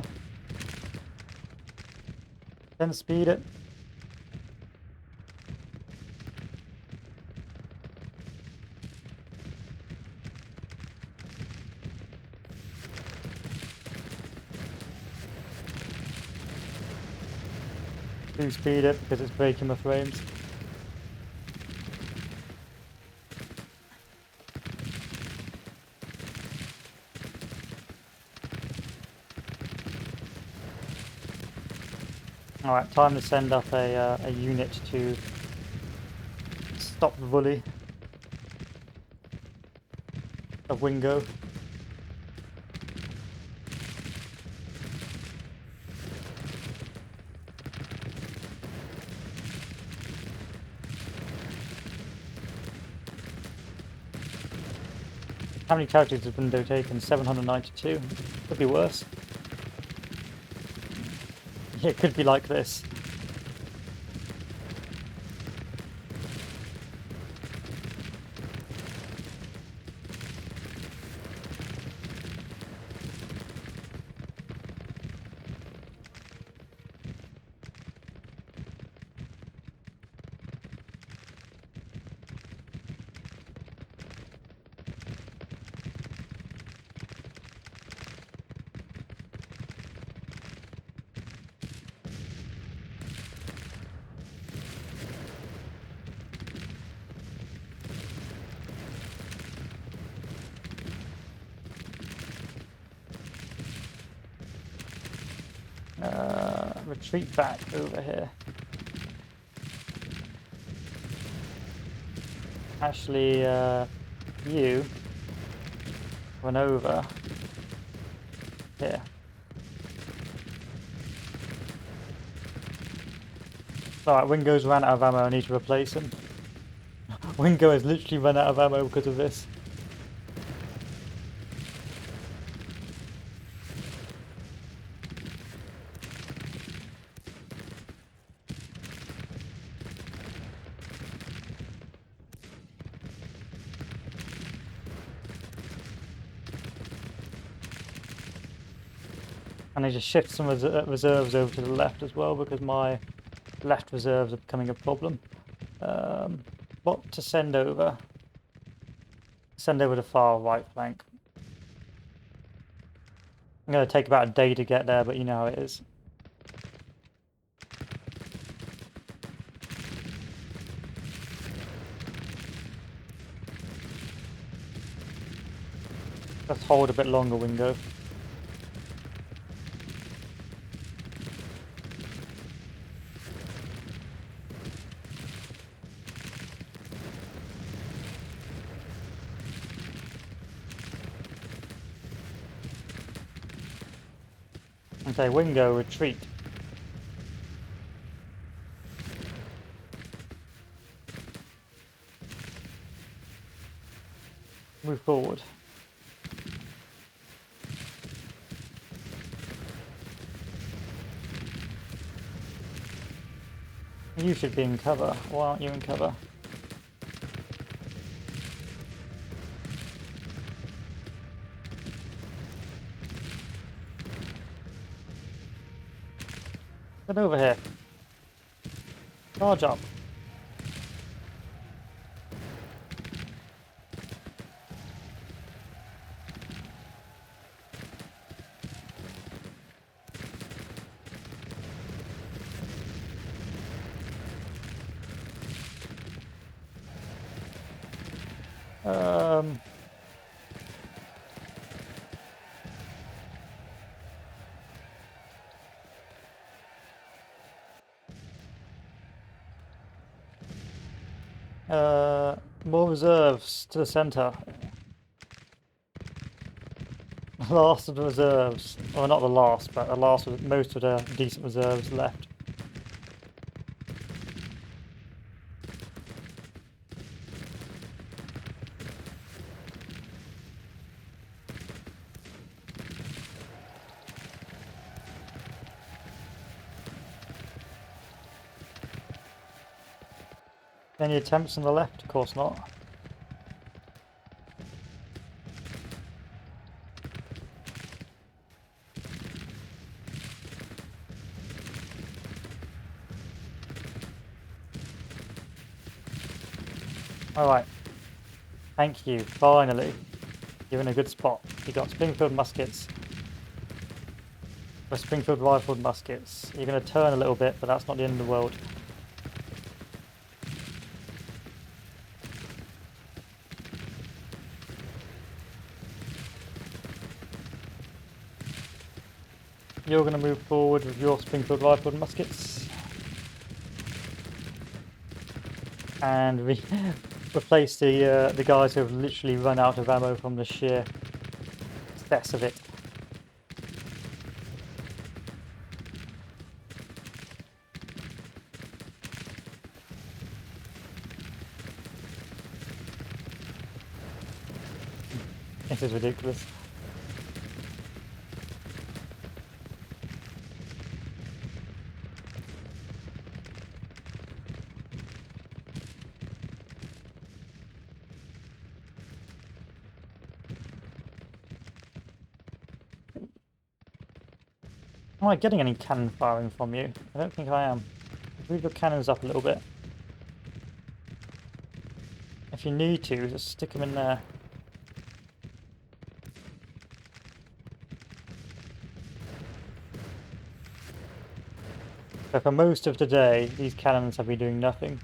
Then speed it. Do speed it because it's breaking my frames. Alright, time to send up a unit to stop the volley of Wingo. How many casualties has Wingo taken? 792. Could be worse. Yeah, it could be like this. Retreat back over here. Actually, you run over here. Alright, Wingo's ran out of ammo, I need to replace him. Wingo has literally run out of ammo because of this. I need to shift some reserves over to the left as well because my left reserves are becoming a problem. What to send over? Send over the far right flank. I'm going to take about a day to get there, but you know how it is. Let's hold a bit longer, Wingo. Okay, Wingo, retreat. Move forward. You should be in cover. Why aren't you in cover? Get over here. Charge up. More reserves to the centre. Last of the reserves. Well, not the last, but the last of most of the decent reserves left. Any attempts on the left? Of course not. Alright. Thank you, finally. You're in a good spot. You got Springfield muskets. Or Springfield rifled muskets. You're going to turn a little bit, but that's not the end of the world. You're going to move forward with your Springfield rifled muskets. And replace the guys who have literally run out of ammo from the sheer excess of it. This is ridiculous. Am I getting any cannon firing from you? I don't think I am. Move your cannons up a little bit. If you need to, just stick them in there. So for most of today, these cannons have been doing nothing.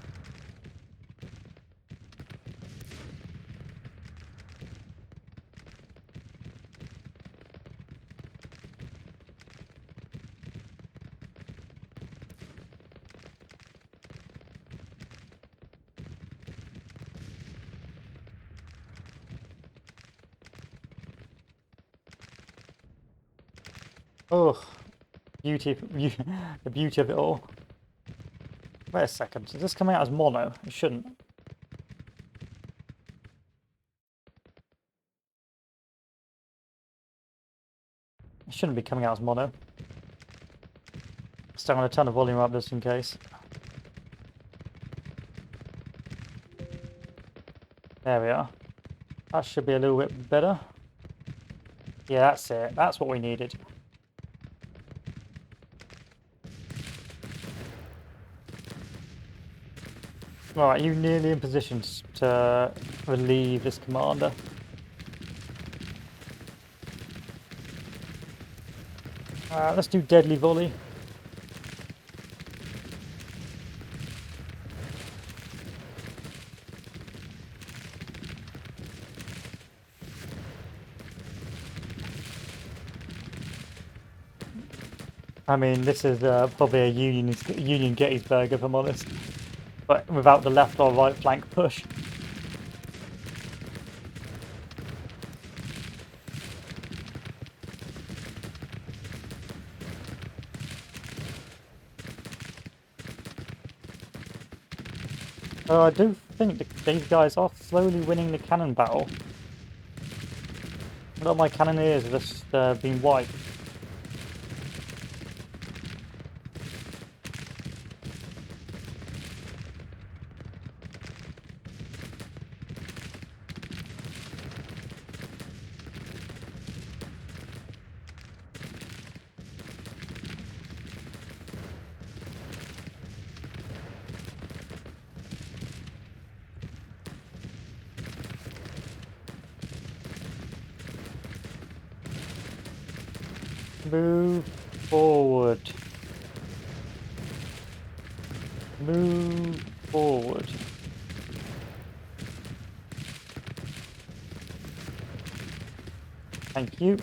Oh, beauty, the beauty of it all. Wait a second, is this coming out as mono? It shouldn't. It shouldn't be coming out as mono. Still going to turn the volume up just in case. There we are. That should be a little bit better. Yeah, that's it. That's what we needed. Alright, you're nearly in position to relieve this commander. Let's do deadly volley. I mean, this is probably a Union Gettysburg, if I'm honest. But without the left or right flank push. I do think these guys are slowly winning the cannon battle. A lot of my cannoneers have just been wiped. Move forward. Move forward. Thank you.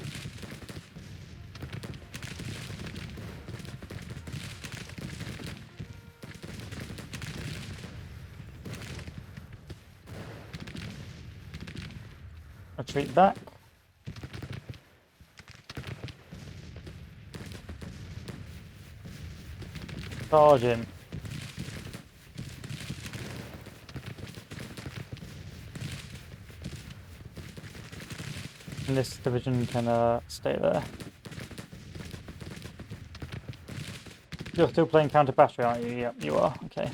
Retreat back. Charge in. And this division can stay there. You're still playing counter battery, aren't you? Yep, you are. Okay.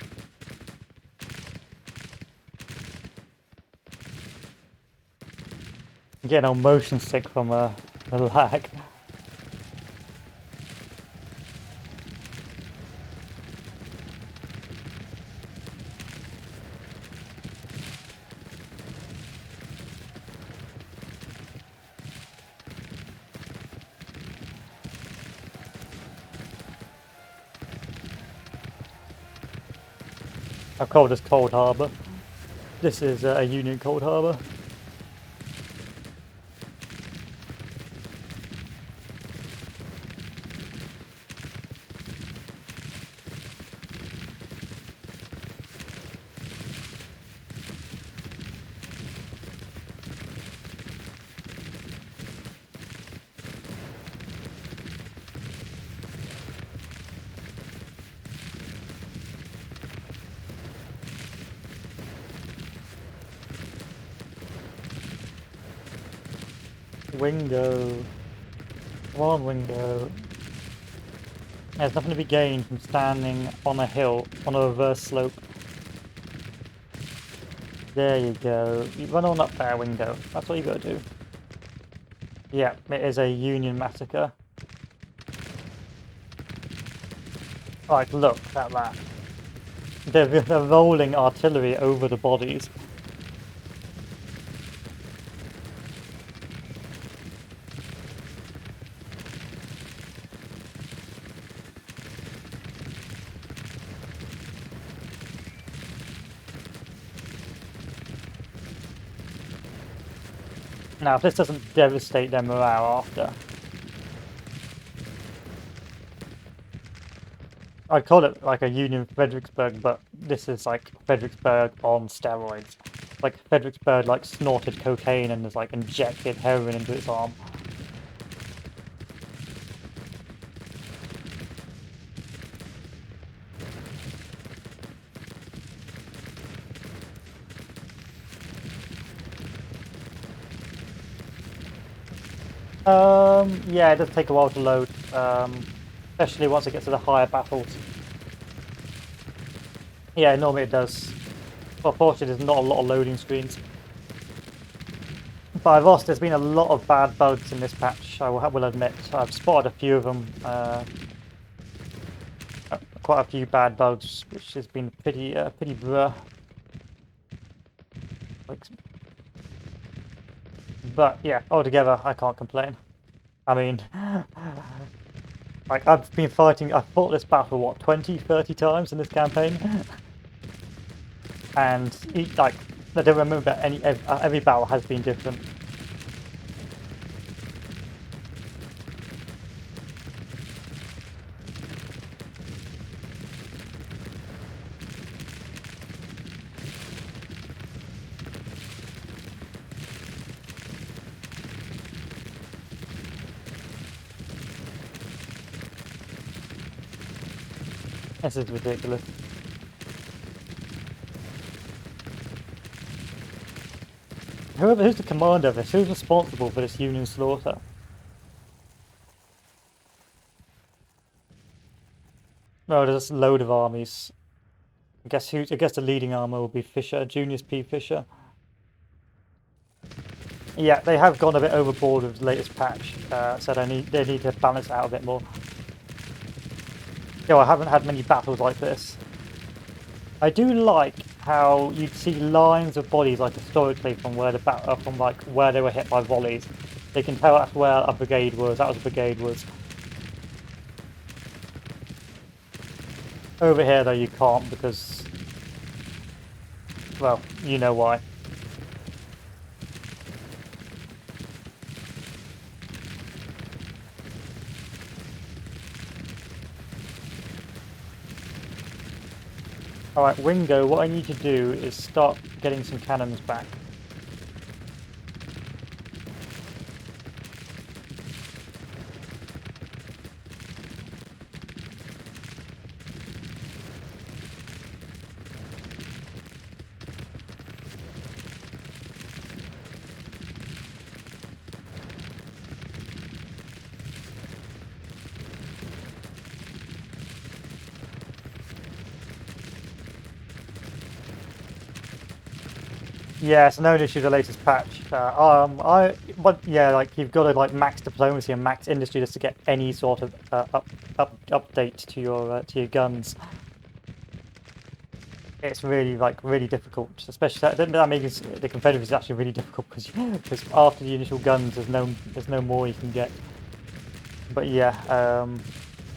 I'm getting all motion sick from the lag. How cold is Cold Harbour? This is a Union Cold Harbour. Wingo. Come on, Wingo. There's nothing to be gained from standing on a hill on a reverse slope. There you go. You run on up there, Wingo. That's what you gotta do. Yeah, it is a Union massacre. Right, look at that. They're rolling artillery over the bodies. Now, if this doesn't devastate their morale after... I'd call it like a Union Fredericksburg, but this is like Fredericksburg on steroids. Like Fredericksburg like snorted cocaine and has like injected heroin into its arm. Yeah, it does take a while to load, especially once it gets to the higher battles. Yeah, normally it does. Well, fortunately, there's not a lot of loading screens. But I've lost. There's been a lot of bad bugs in this patch. I will admit. I've spotted a few of them. Quite a few bad bugs, which has been pretty bruh. But yeah, altogether, I can't complain. I mean, like I've been fighting. I've fought this battle what 20, 30 times in this campaign, and like I don't remember every battle has been different. This is ridiculous. Who's the commander of this? Who's responsible for this Union slaughter? No, there's a load of armies. I guess the leading armor will be Fisher, Junius P. Fisher. Yeah, they have gone a bit overboard with the latest patch, so they need to balance it out a bit more. Yo, I haven't had many battles like this. I do like how you'd see lines of bodies, like historically, from where where they were hit by volleys. They can tell that's where a brigade was. That was a brigade was. Over here, though, you can't because, well, you know why. Alright, Wingo, what I need to do is start getting some cannons back. Yeah, it's no issue. The latest patch. But yeah, like you've got to like max diplomacy and max industry just to get any sort of update to your guns. It's really like really difficult, especially that makes the Confederate is actually really difficult because after the initial guns, there's no more you can get. But yeah,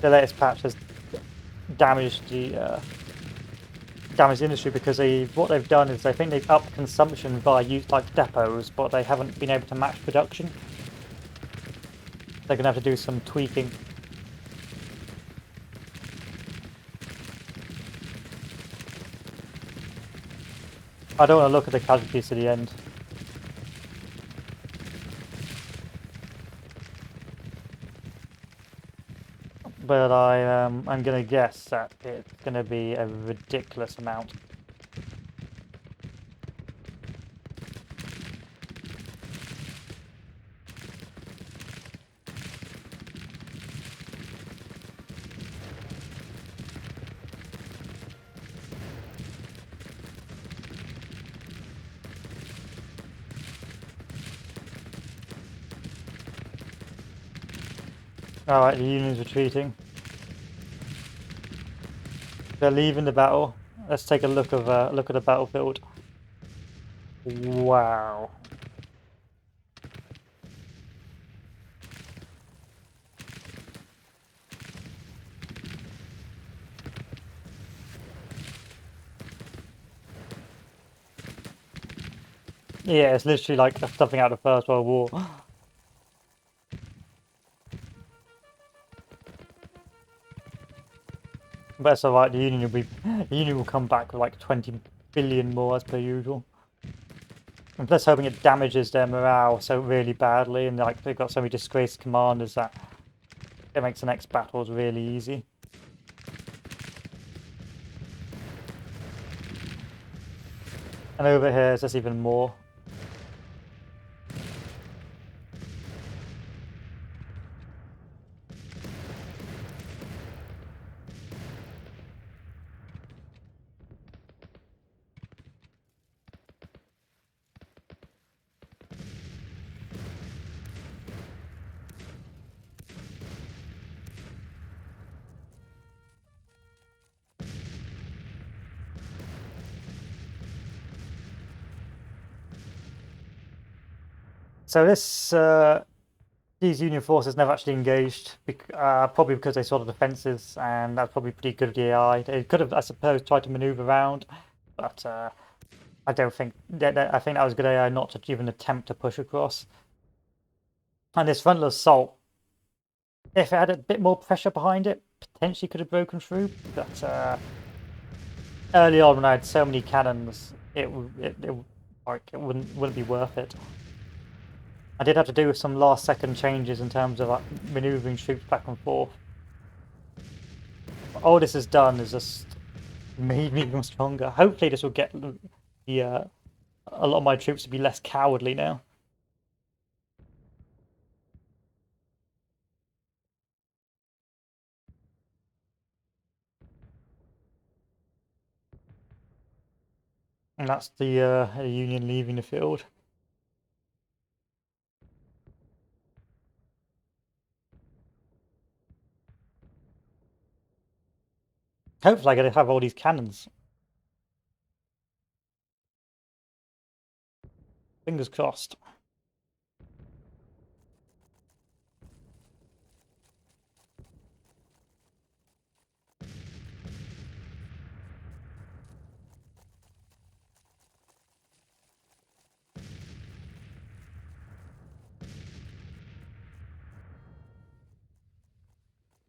the latest patch has damaged damaged the industry because what they've done is they think they've upped consumption via use like depots, but they haven't been able to match production. They're gonna have to do some tweaking. I don't want to look at the casualties to the end. But I'm gonna guess that it's gonna be a ridiculous amount. Alright, the Union's retreating. They're leaving the battle. Let's take a look at the battlefield. Wow. Yeah, it's literally like something out of the First World War. But it's alright, the Union will come back with like 20 billion more as per usual. I'm just hoping it damages their morale so really badly, and like they've got so many disgraced commanders that it makes the next battles really easy. And over here, there's even more. So these Union forces never actually engaged, probably because they saw the defences, and that's probably pretty good of the AI. They could have, I suppose, tried to manoeuvre around, but I don't think I think that was good AI not to even attempt to push across. And this frontal assault, if it had a bit more pressure behind it, potentially could have broken through. But early on, when I had so many cannons, it wouldn't be worth it. I did have to do some last second changes in terms of manoeuvring troops back and forth. All this has done is just made me even stronger. Hopefully this will get a lot of my troops to be less cowardly now. And that's the Union leaving the field. Hopefully I get to have all these cannons. Fingers crossed.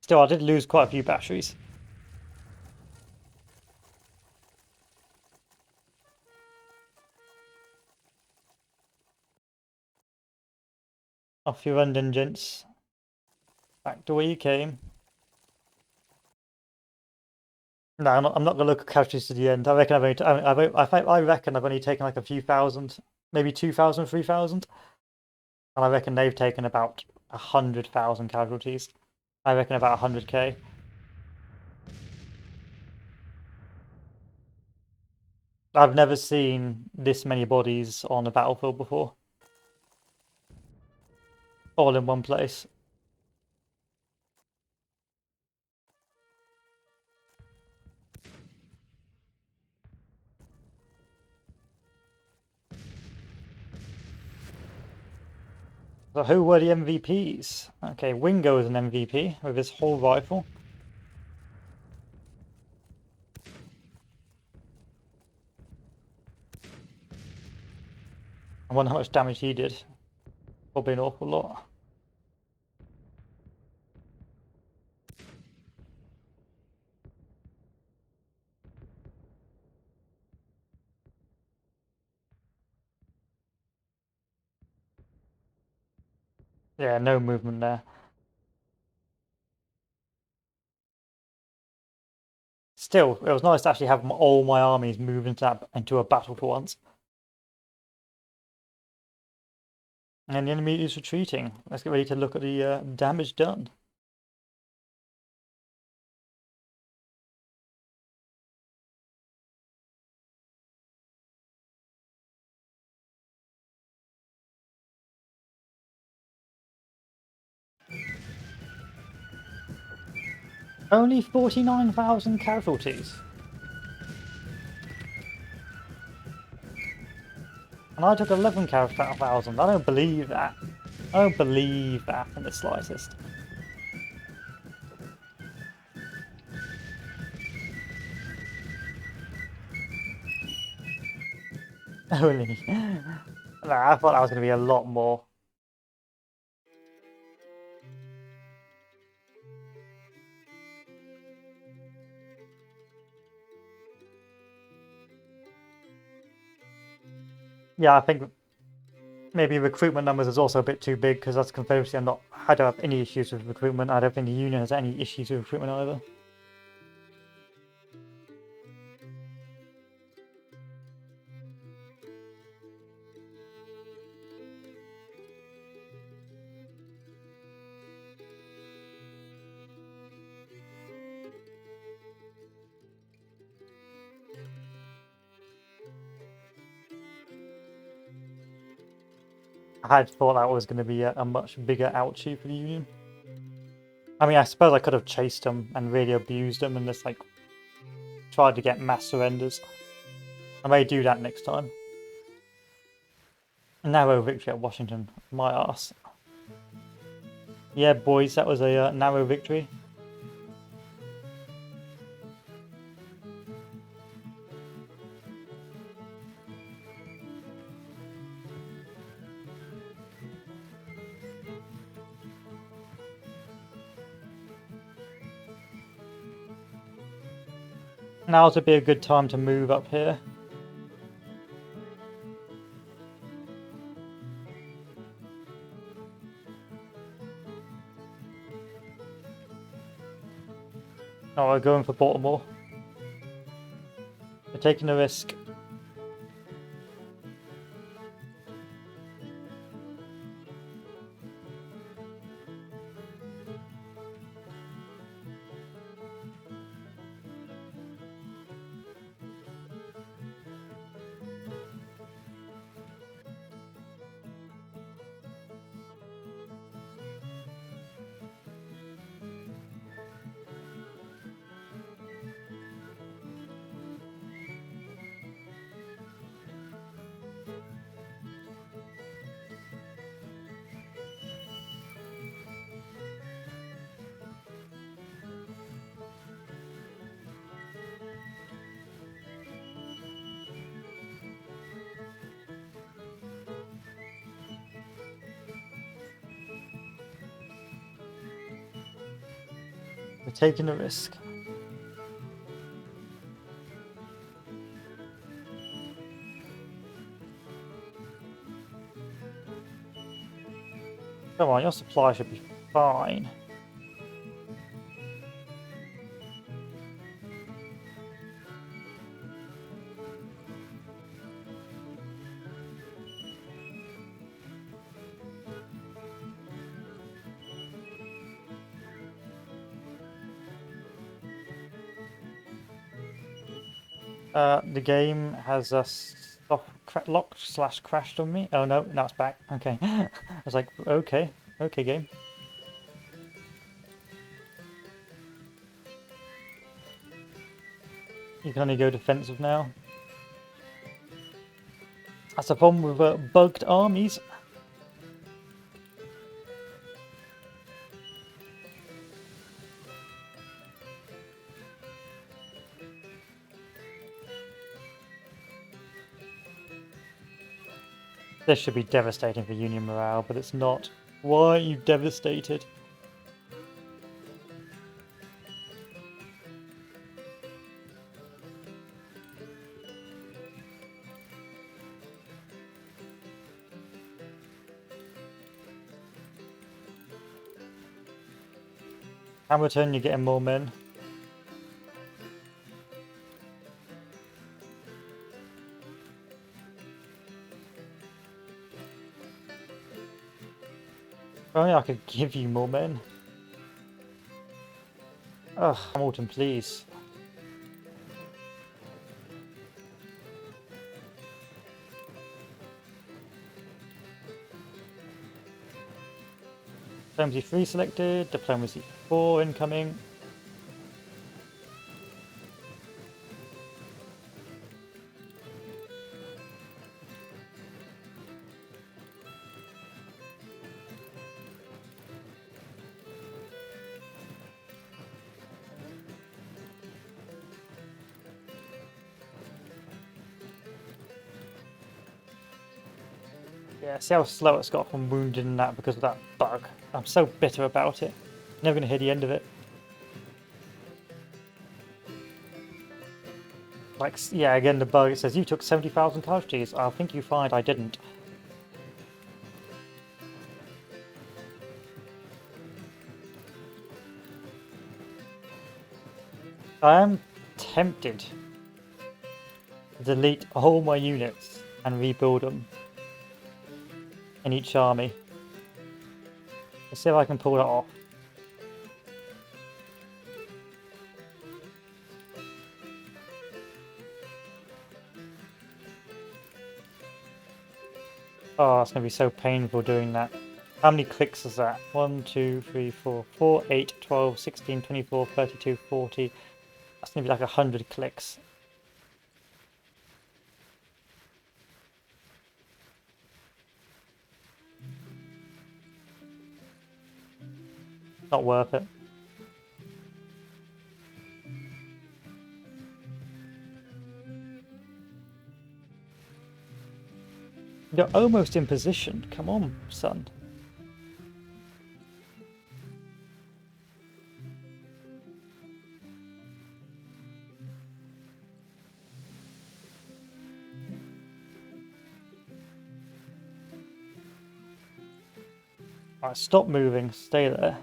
Still, I did lose quite a few batteries. Off you run, then, gents. Back to where you came. No, I'm not gonna look at casualties to the end. I reckon I reckon I've only taken like a few thousand, maybe 2,000, 3,000, and I reckon they've taken about 100,000 casualties. I reckon about 100k. I've never seen this many bodies on a battlefield before. All in one place. So who were the MVPs? Okay, Wingo is an MVP with his whole rifle. I wonder how much damage he did. Probably an awful lot. Yeah, no movement there. Still, it was nice to actually have all my armies move into a battle for once. And the enemy is retreating. Let's get ready to look at the damage done. Only 49,000 casualties. And I took 11,000. I don't believe that. I don't believe that in the slightest. Only. Nah, I thought that was going to be a lot more. Yeah, I think maybe recruitment numbers is also a bit too big because that's Confederacy. I don't have any issues with recruitment. I don't think the Union has any issues with recruitment either. I had thought that was going to be a much bigger ouchie for the Union. I mean, I suppose I could have chased them and really abused them and just like tried to get mass surrenders. I may do that next time. Narrow victory at Washington. My ass. Yeah, boys, that was a narrow victory. Now would be a good time to move up here. Oh, we're going for Baltimore. We're taking a risk. We're taking a risk. Come on, your supply should be fine. The game has locked / crashed on me. Oh no, now it's back. Okay. I was like, okay, game. You can only go defensive now. That's the problem with bugged armies. This should be devastating for Union morale, but it's not. Why are you devastated? Hamilton, you're getting more men. If only I could give you more men. Ugh, Hamilton, please. Diplomacy 3 selected, Diplomacy 4 incoming. Yeah, see how slow it's got from wounded and that because of that bug. I'm so bitter about it. Never going to hear the end of it. Like, yeah, again, the bug, it says you took 70,000 casualties. I think you find I didn't. I am tempted to delete all my units and rebuild them in each army. Let's see if I can pull that off. Oh, it's going to be so painful doing that. How many clicks is that? 1, 2, 3, 4, 4, 8, 12, 16, 24, 32, 40. That's going to be like 100 clicks. Not worth it. You're almost in position. Come on, son. Alright, stop moving. Stay there.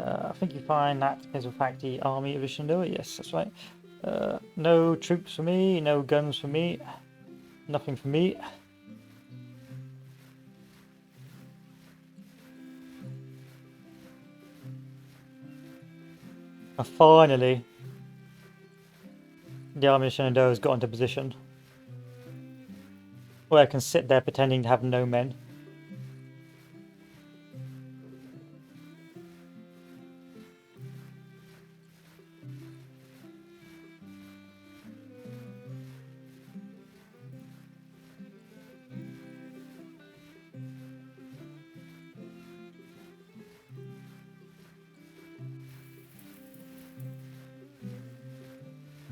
I think you find that is in fact the army of Shenandoah. Yes, that's right. No troops for me, no guns for me, nothing for me. And finally, the army of Shenandoah has got into position where I can sit there pretending to have no men.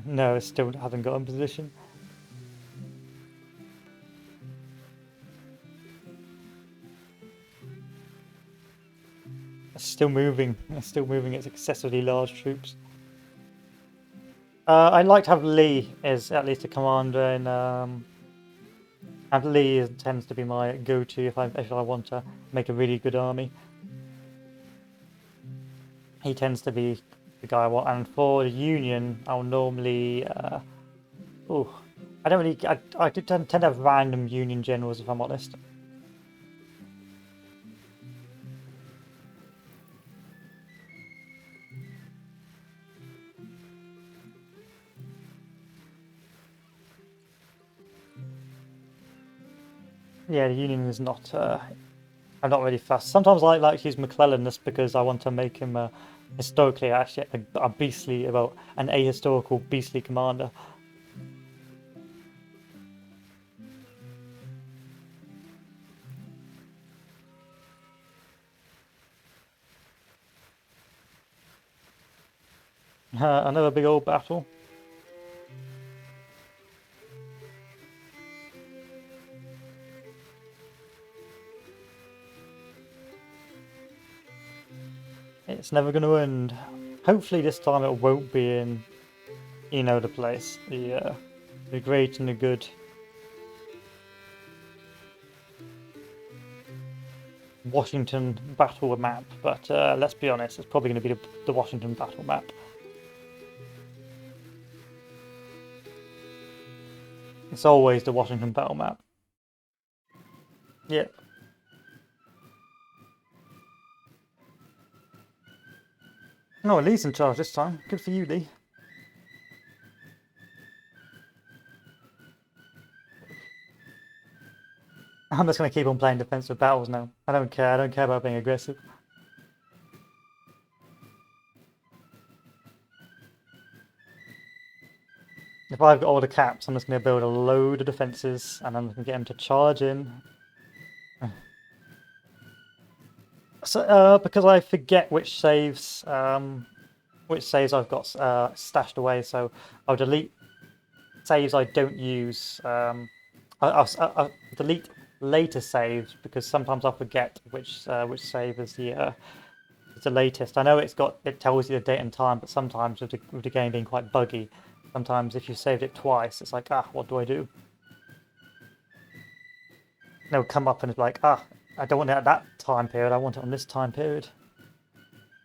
No, it still hasn't got in position. It's still moving. It's still moving its excessively large troops. I'd like to have Lee as at least a commander, and have Lee tends to be my go-to if I want to make a really good army. He tends to be the guy I want, and for the Union, I'll normally. Oh, I don't really. I do tend to have random Union generals, if I'm honest. Yeah, the Union is not. I'm not really fussed. Sometimes I like to use McClellan just because I want to make him historically actually a beastly, well, an ahistorical beastly commander. Another big old battle. It's never going to end. Hopefully this time it won't be in, you know, the place. The great and the good. Washington battle map, but let's be honest, it's probably going to be the Washington battle map. It's always the Washington battle map. Yeah. No, Lee's in charge this time. Good for you, Lee. I'm just going to keep on playing defensive battles now. I don't care. I don't care about being aggressive. If I've got all the caps, I'm just going to build a load of defenses, and I'm going to get him to charge in. So, because I forget which saves I've got stashed away, so I'll delete saves I don't use. I'll delete later saves because sometimes I forget which save is the latest. I know it tells you the date and time, but sometimes with the game being quite buggy, sometimes if you saved it twice, it's like, what do I do? They'll come up and it's like, I don't want it at that time period. I want it on this time period.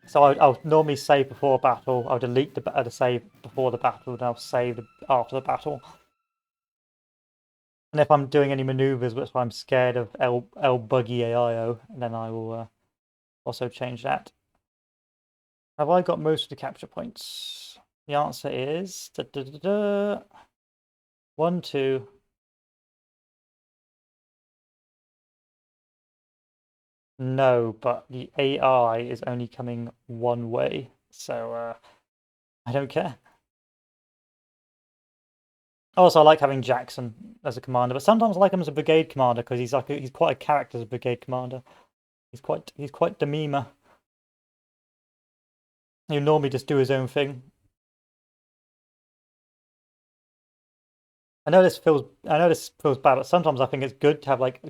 So I'll normally save before battle. I'll delete the save before the battle, and I'll save after the battle. And if I'm doing any maneuvers which I'm scared of L buggy AIO, then I will also change that. Have I got most of the capture points? The answer is 1, 2. No, but the AI is only coming one way, so I don't care. Also, I like having Jackson as a commander, but sometimes I like him as a brigade commander because he's quite a character as a brigade commander. He's quite the memer. He'll normally just do his own thing. I know this feels bad, but sometimes I think it's good to have like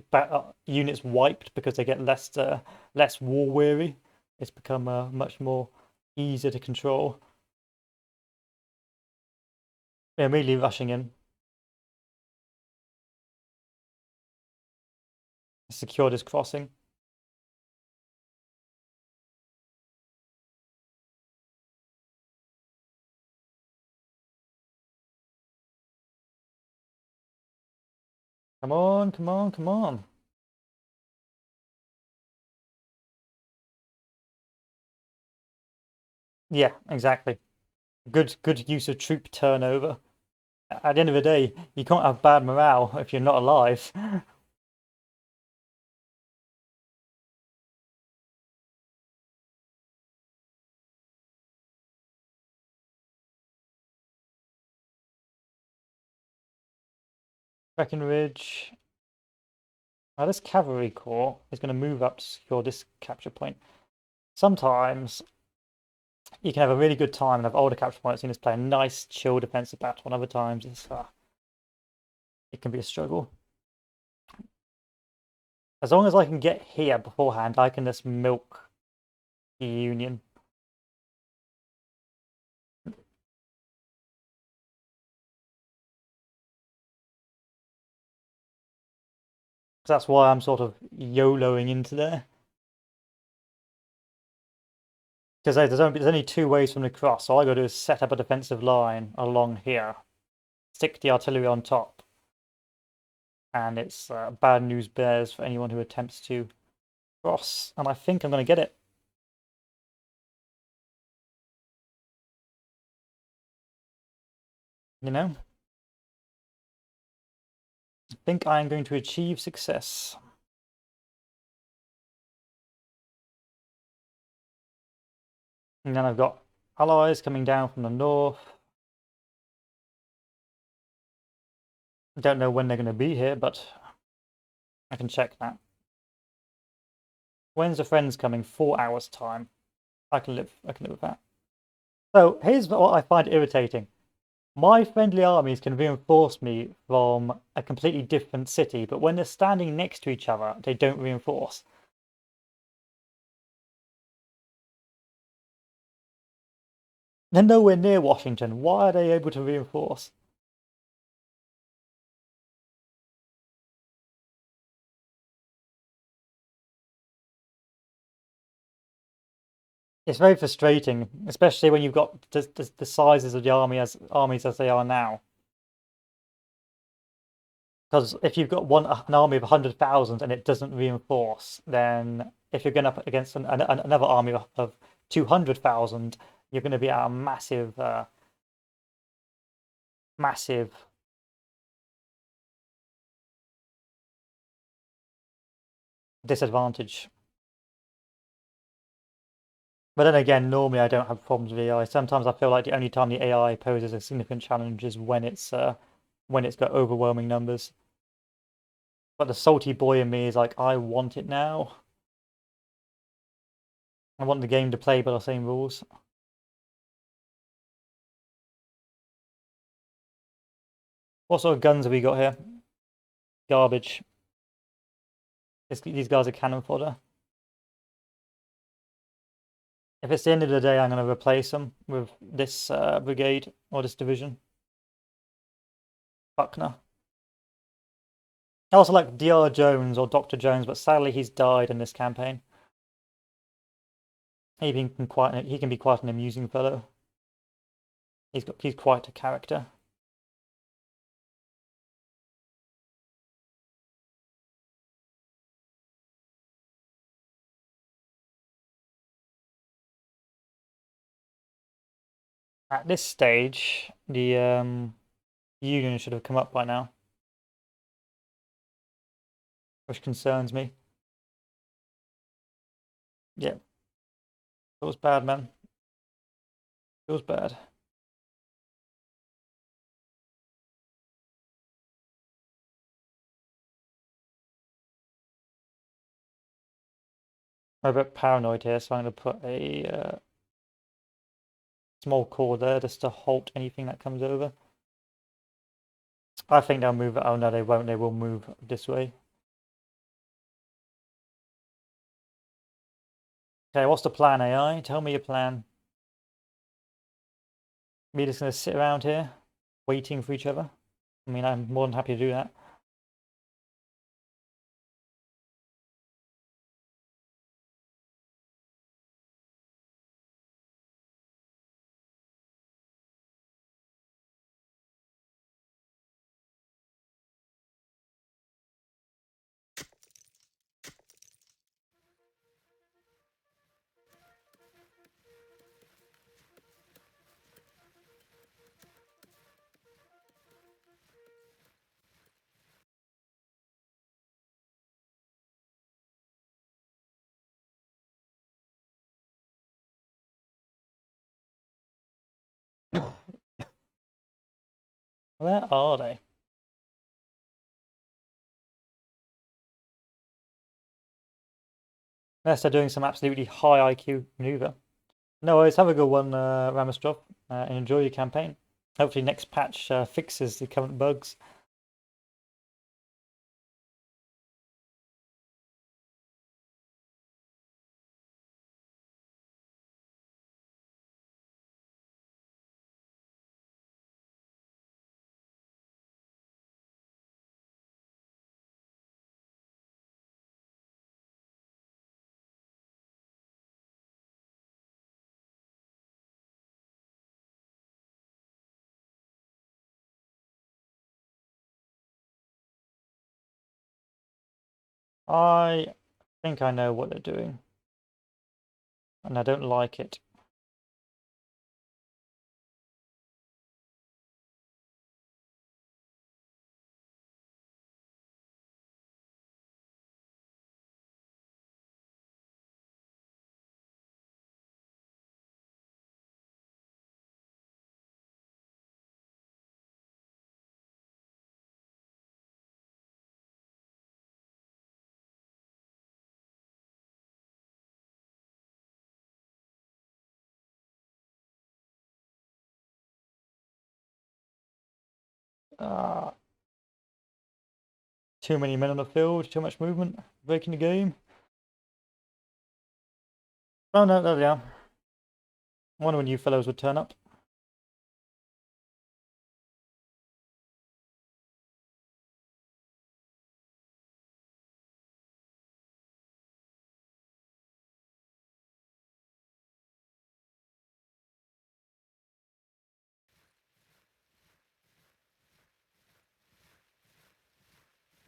units wiped because they get less war weary. It's become much more easier to control. Yeah, immediately rushing in. Secure this crossing. Come on, come on, come on. Yeah, exactly. Good use of troop turnover. At the end of the day, you can't have bad morale if you're not alive. Breckenridge. Now this cavalry corps is going to move up to secure this capture point. Sometimes you can have a really good time and have older capture points and just play a nice, chill defensive battle. And other times it can be a struggle. As long as I can get here beforehand, I can just milk the Union. That's why I'm sort of YOLOing into there. Because there's only two ways from the cross. All I got to do is set up a defensive line along here, stick the artillery on top, and it's bad news bears for anyone who attempts to cross. And I think I'm going to get it. You know? I think I am going to achieve success. And then I've got allies coming down from the north. Don't know when they're going to be here, but I can check that. When's the friends coming? 4 hours time. I can live with that. So here's what I find irritating. My friendly armies can reinforce me from a completely different city, but when they're standing next to each other, they don't reinforce. They're nowhere near Washington. Why are they able to reinforce? It's very frustrating, especially when you've got the sizes of the armies as they are now. Because if you've got an army of 100,000 and it doesn't reinforce, then if you're going up against another army of 200,000, you're going to be at a massive, massive disadvantage. But then again, normally I don't have problems with AI. Sometimes I feel like the only time the AI poses a significant challenge is when it's got overwhelming numbers. But the salty boy in me is like, I want it now. I want the game to play by the same rules. What sort of guns have we got here? Garbage. These guys are cannon fodder. If it's the end of the day, I'm going to replace them with this brigade or this division. Buckner. I also like Dr. Jones or Dr. Jones, but sadly he's died in this campaign. He can be quite an amusing fellow. He's quite a character. At this stage, the Union should have come up by now, which concerns me. Yeah, it was bad, man. It was bad. I'm a bit paranoid here, so I'm going to put a small core there just to halt anything that comes over. I think they'll move. Oh no, they won't. They will move this way. Okay, what's the plan, AI? Tell me your plan. We're just going to sit around here, waiting for each other. I mean, I'm more than happy to do that. Where are they? Unless they're doing some absolutely high IQ maneuver. No worries, have a good one, Ramastrov, and enjoy your campaign. Hopefully next patch fixes the current bugs. I think I know what they're doing, and I don't like it. Uh, Too many men on the field, too much movement, breaking the game. Oh no, there they are. I wonder when you fellows would turn up.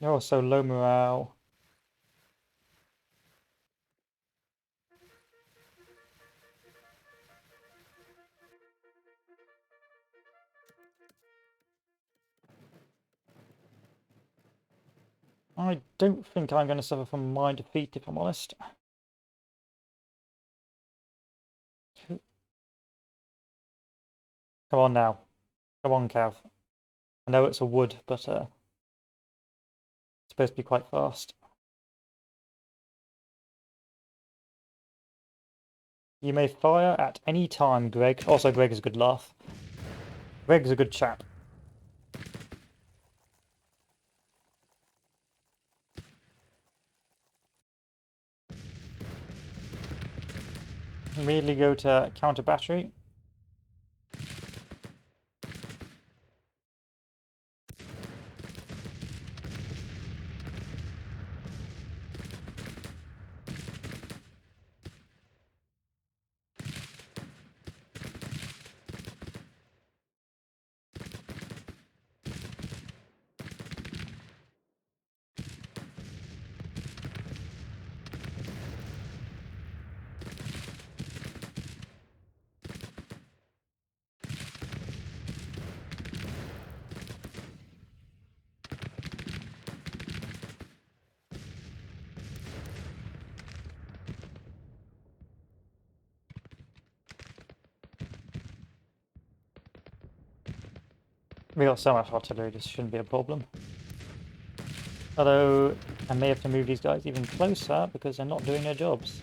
You're all so low morale. I don't think I'm going to suffer from my defeat, if I'm honest. Come on now. Come on, Cav. I know it's a wood, but it's supposed to be quite fast. You may fire at any time, Greg. Also, Greg is a good laugh. Greg's a good chap. Immediately go to counter battery. We got so much artillery, this shouldn't be a problem. Although, I may have to move these guys even closer because they're not doing their jobs.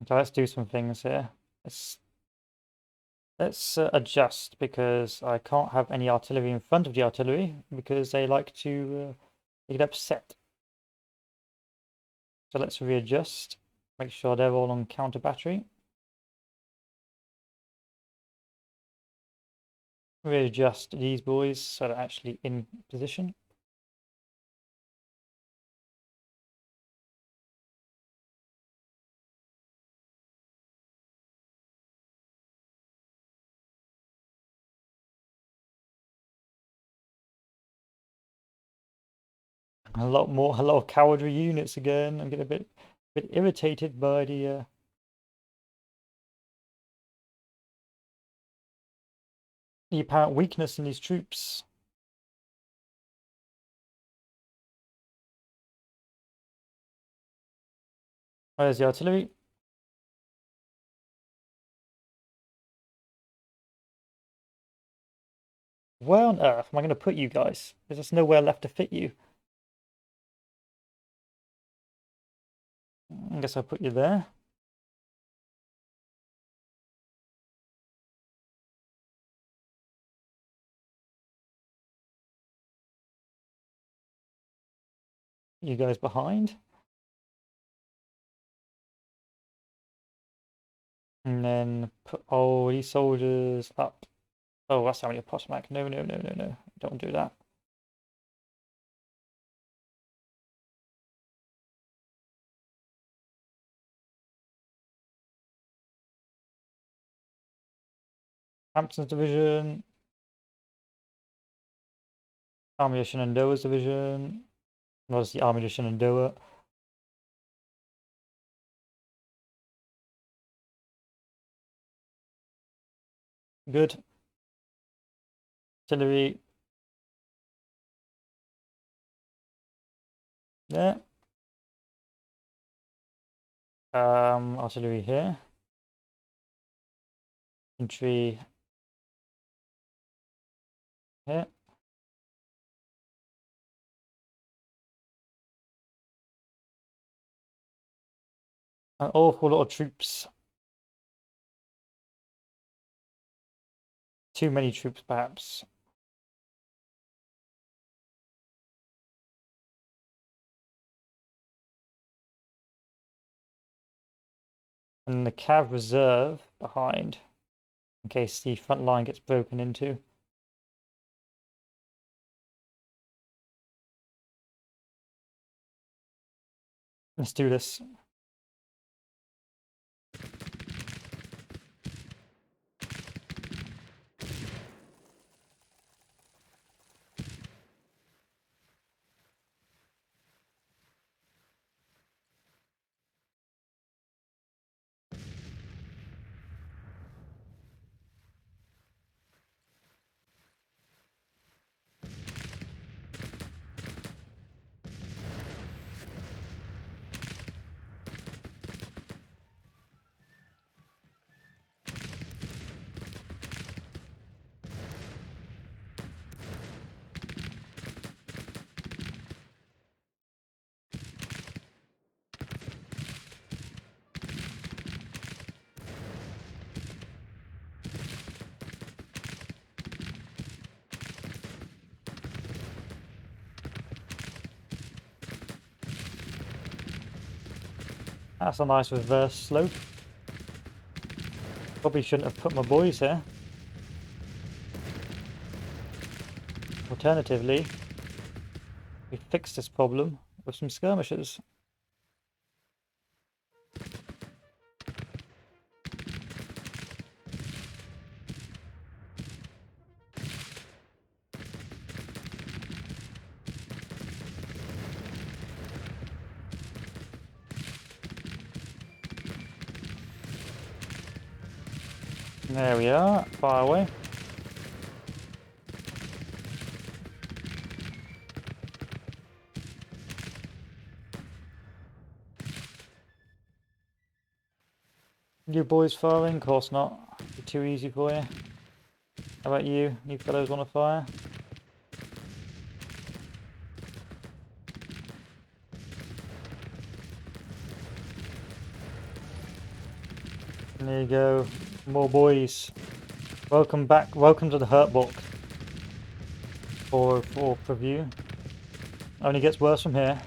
Okay, let's do some things here. Let's adjust because I can't have any artillery in front of the artillery because they like to get upset. So let's readjust. Make sure they're all on counter battery. Readjust these boys so they're actually in position. A lot of cavalry units again. I'm getting a bit irritated by the apparent weakness in these troops. Where's the artillery? Where on earth am I going to put you guys? There's just nowhere left to fit you. I guess I'll put you there. You guys behind. And then put all these soldiers up. Oh, that's only a Potomac. No, no, no, no, no. Don't do that. Hampton's division. Army of Shenandoah's division. What is the Army of Shenandoah? Good. Artillery. Yeah. Artillery here. Infantry here. An awful lot of troops. Too many troops, perhaps. And the Cav reserve behind, in case the front line gets broken into. Let's do this. That's a nice reverse slope. Probably shouldn't have put my boys here. Alternatively, we fix this problem with some skirmishes. There we are, far away. You boys firing? Of course not. Be too easy for you. How about you? You fellows want to fire? There you go. More boys. Welcome back. Welcome to the Hurt Book. For preview. Only gets worse from here.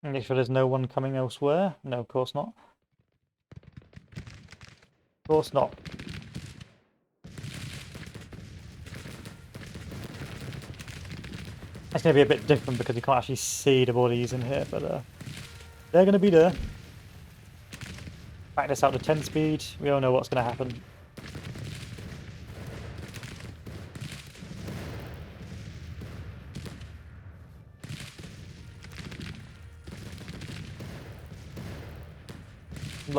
Make sure there's no one coming elsewhere. No, of course not. Of course not. It's going to be a bit different because you can't actually see the bodies in here, but they're going to be there. Back this out to 10 speed. We all know what's going to happen.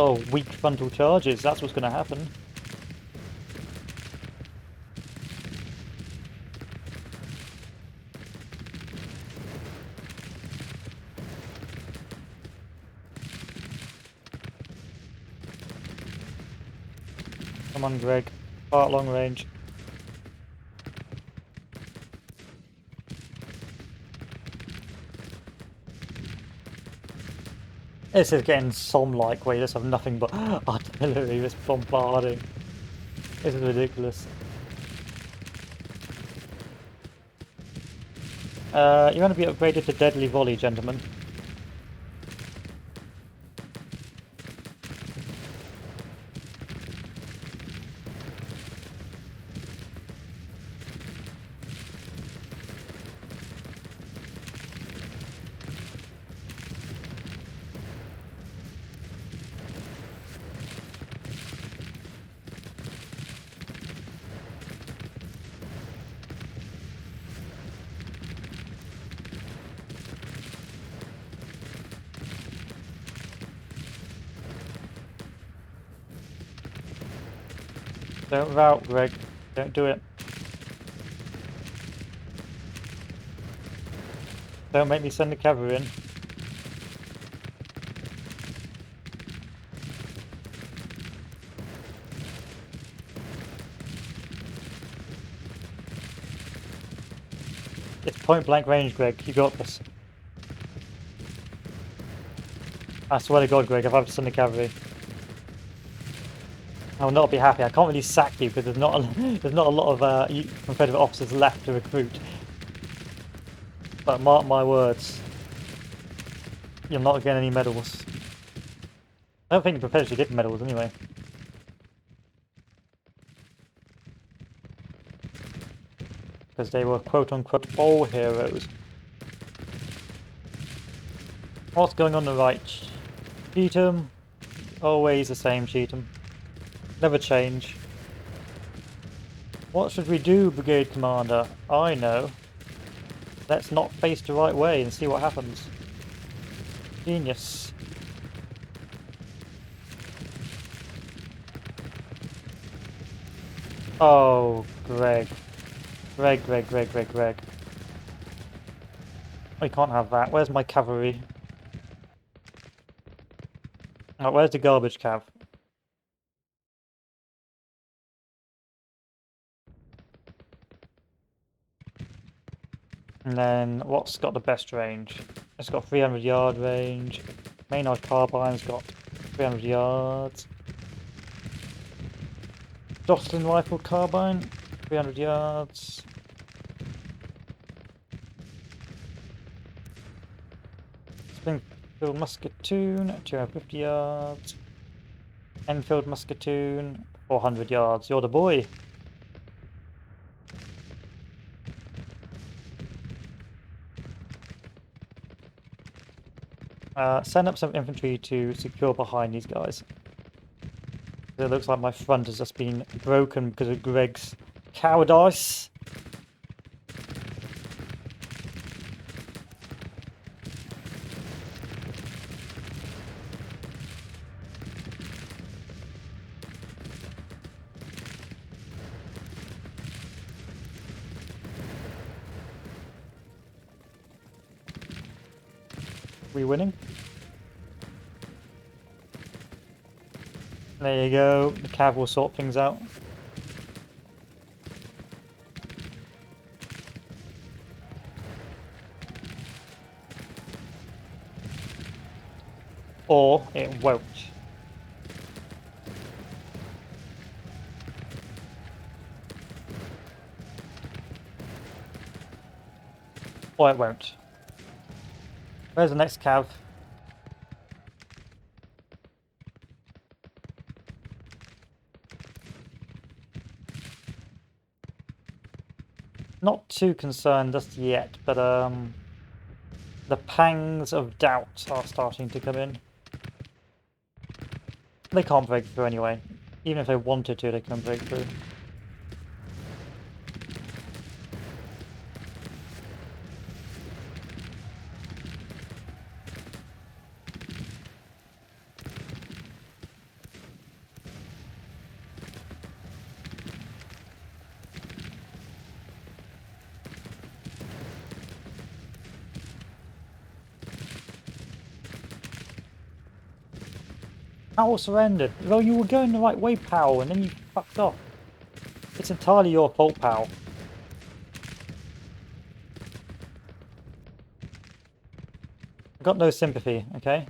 Oh, weak frontal charges, that's what's going to happen. Come on, Greg. Part long range. This is getting Somme-like, where you just have nothing but artillery just bombarding. This is ridiculous. You want to be upgraded to deadly volley, gentlemen. Don't rout, Greg. Don't do it. Don't make me send the cavalry in. It's point blank range, Greg. You got this. I swear to God, Greg, if I have to send the cavalry, I will not be happy. I can't really sack you because there's not a lot of Confederate officers left to recruit. But mark my words, you'll not get any medals. I don't think the Confederacy did medals anyway. Because they were quote-unquote all heroes. What's going on the right? Cheatham. Always the same Cheatham. Never change. What should we do, Brigade Commander? I know. Let's not face the right way and see what happens. Genius. Oh, Greg. Greg. We can't have that. Where's my cavalry? Oh, where's the garbage cav? And then what's got the best range? It's got 300 yard range. Maynard Carbine's got 300 yards. Jocelyn Rifle Carbine, 300 yards. Springfield Musketoon, 250 yards. Enfield Musketoon, 400 yards. You're the boy. Send up some infantry to secure behind these guys. It looks like my front has just been broken because of Greg's cowardice. We winning? There you go, the cav will sort things out. Or it won't. Or it won't. Where's the next cav? Not too concerned just yet, but the pangs of doubt are starting to come in. They can't break through anyway. Even if they wanted to, they can't break through. Powell surrendered. Well, you were going the right way, Powell, and then you fucked off. It's entirely your fault, Powell. I've got no sympathy, okay?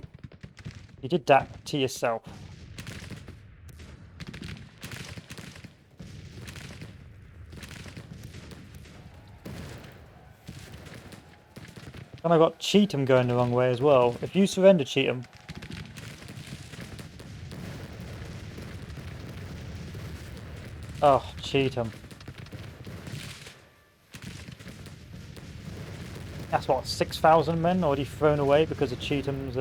You did that to yourself. And I got Cheatham going the wrong way as well. If you surrender Cheatham... Oh, Cheatham. That's what, 6,000 men already thrown away because of Cheatham's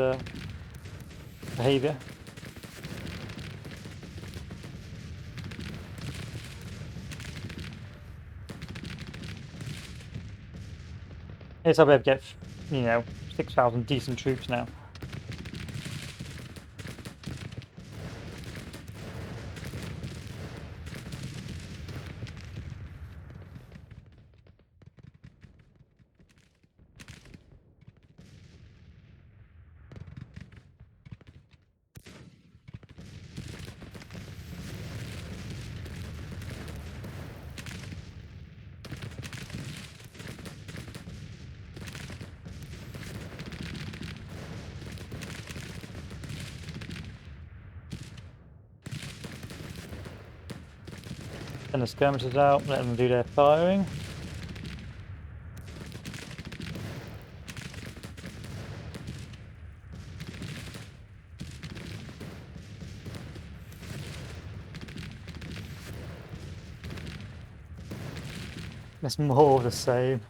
behaviour. Yes, I'll be able to get, you know, 6,000 decent troops now. Send the skirmishes out, let them do their firing. It's more of the same.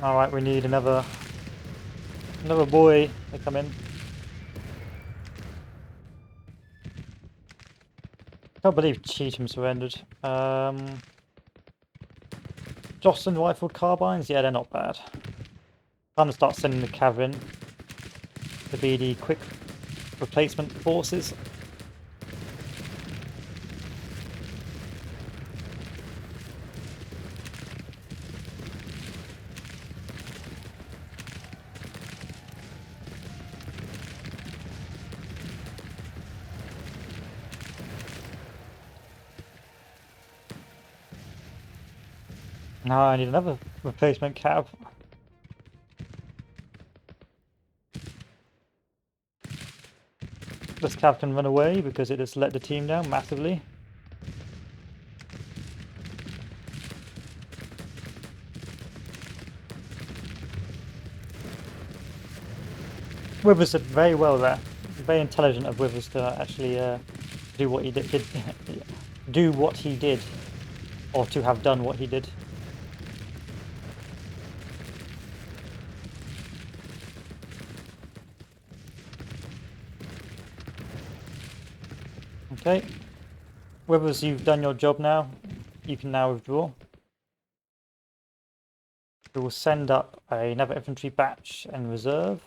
Alright, we need another boy to come in. Can't believe Cheatham surrendered. Jocelyn rifled carbines, yeah, they're not bad. Time to start sending the cav in to be the quick replacement forces. Now I need another replacement cav. This cav can run away because it has let the team down massively. Withers did very well there. Very intelligent of Withers to actually do what he did. Do what he did, or to have done what he did. Okay, Withers, you've done your job now. You can now withdraw. We will send up another infantry batch and reserve.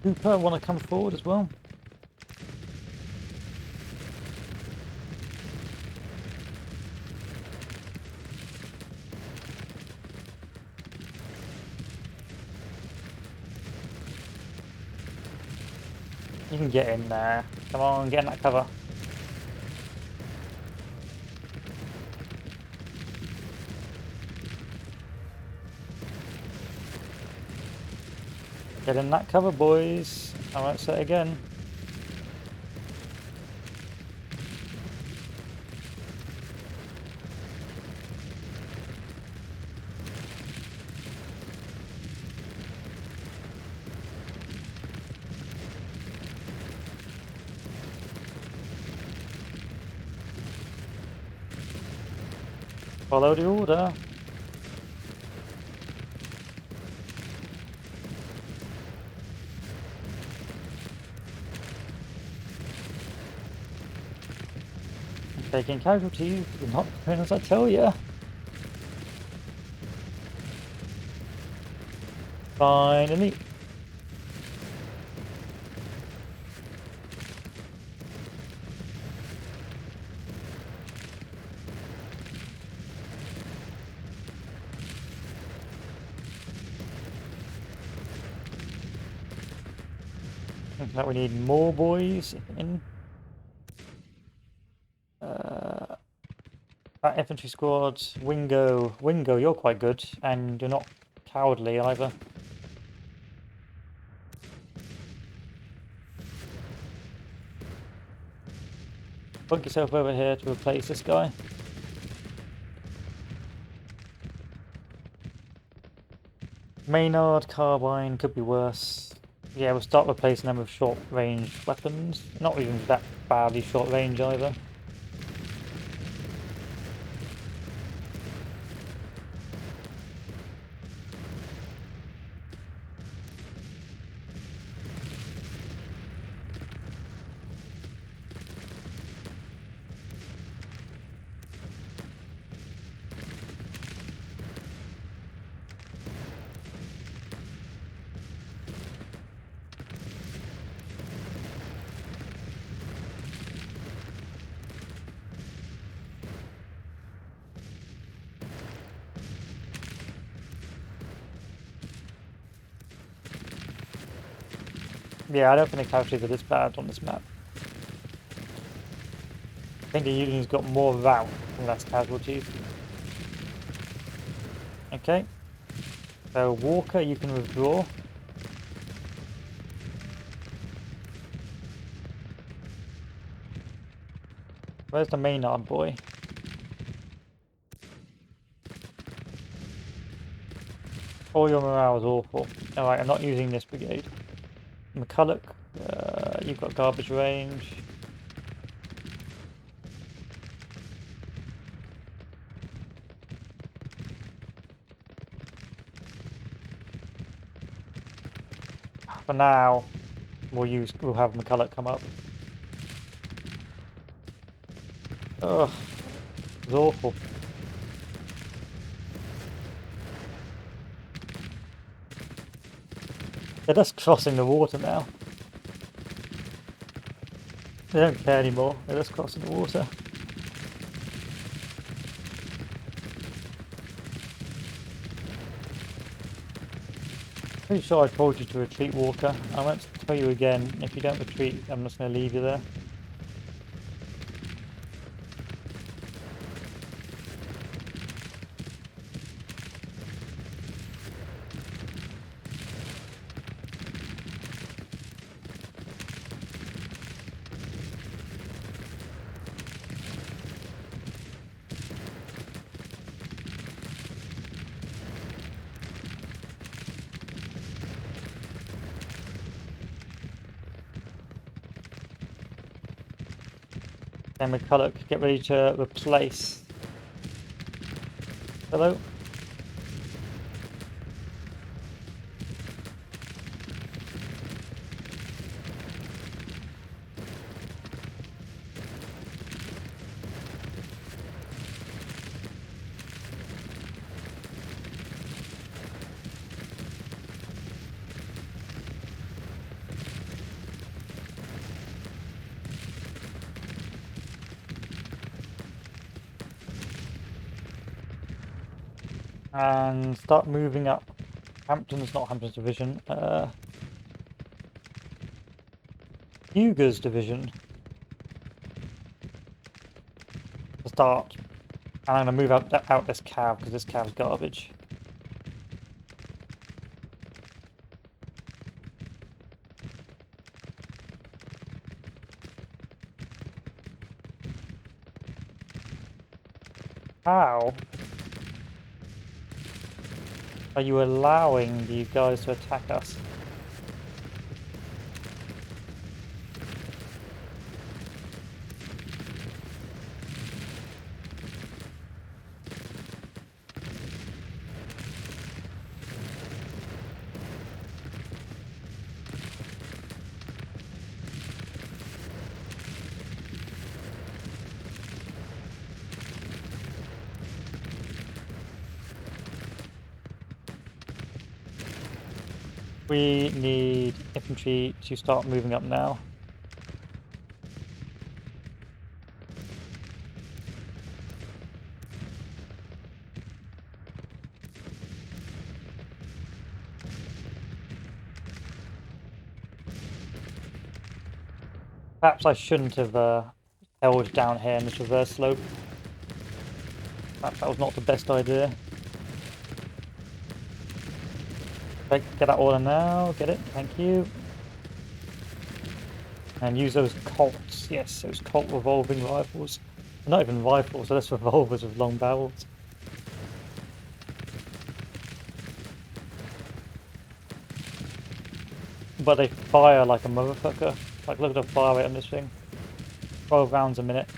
Cooper want to come forward as well. You can get in there. Come on, get in that cover. Get in that cover, boys. I won't say it again. Follow the order. Taking casualties, you're not doing as I tell you. Finally. Looks like we need more boys in. That infantry squad, Wingo, you're quite good, and you're not cowardly either. Plug yourself over here to replace this guy. Maynard, carbine, could be worse. Yeah, we'll start replacing them with short-range weapons. Not even that badly short-range either. Yeah, I don't think the casualties are this bad on this map. I think the Union's got more rout and less casualties. Okay. So Walker, you can withdraw. Where's the Maynard boy? Oh, your morale is awful. Alright, I'm not using this brigade. McCulloch, you've got garbage range. For now, we'll have McCulloch come up. Ugh, it's awful. They're just crossing the water now. They don't care anymore, they're just crossing the water. Pretty sure I told you to retreat, Walker. I won't tell you again. If you don't retreat, I'm just going to leave you there. And McCulloch, get ready to replace. Hello? And start moving up. Hampton's not Hampton's division. Huger's division. To start. And I'm going to move out this cav because this cav's garbage. How are you allowing you guys to attack us? We need infantry to start moving up now. Perhaps I shouldn't have held down here in this reverse slope. Perhaps that was not the best idea. Okay, get that order now, get it, thank you. And use those Colts, yes, those Colt revolving rifles. Not even rifles, they're just revolvers with long barrels. But they fire like a motherfucker. Like, look at the fire rate on this thing. 12 rounds a minute.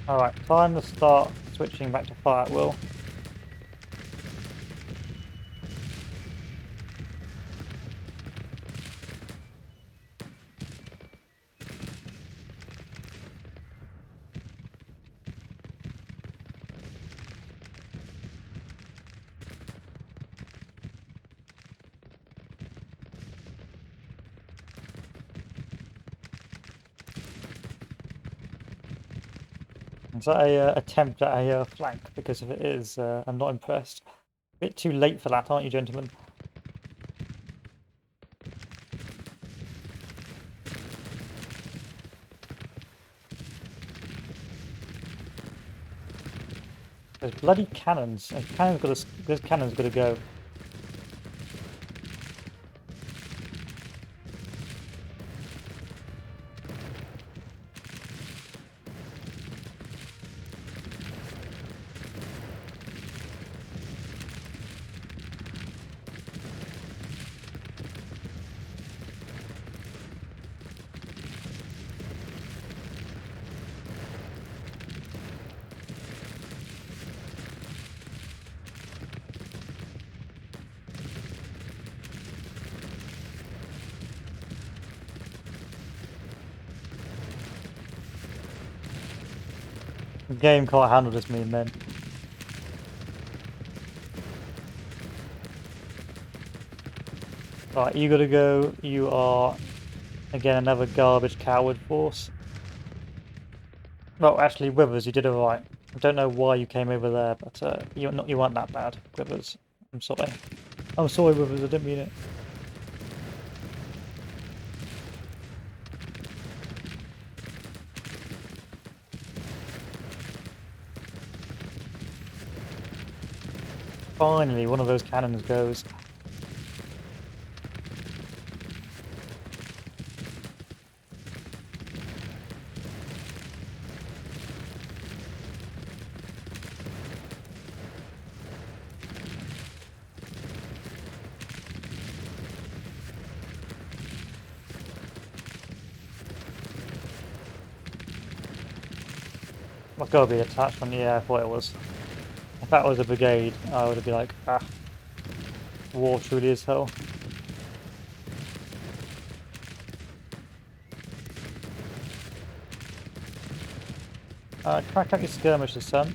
Alright, time to start switching back to fire at will. Is that a attempt at a flank? Because if it is, I'm not impressed. A bit too late for that, aren't you, gentlemen? There's bloody cannons. Those cannons gotta go. The game can't handle this many men. Right, you gotta go. You are, again, another garbage coward force. Well, actually, Withers, you did it right. I don't know why you came over there, but you weren't that bad, Withers. I'm sorry. I'm sorry, Withers, I didn't mean it. Finally, one of those cannons goes. I've got to be attached on the air, I thought it was. If that was a brigade, I would be like, ah, war truly is hell. Crack out your skirmishes, son.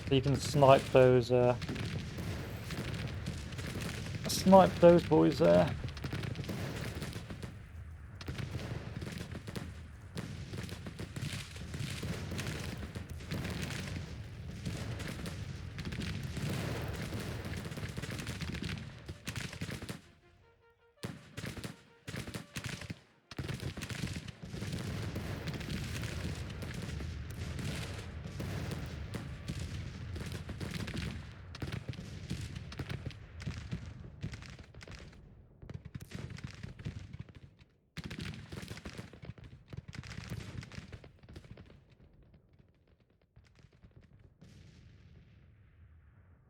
So you can snipe those boys there.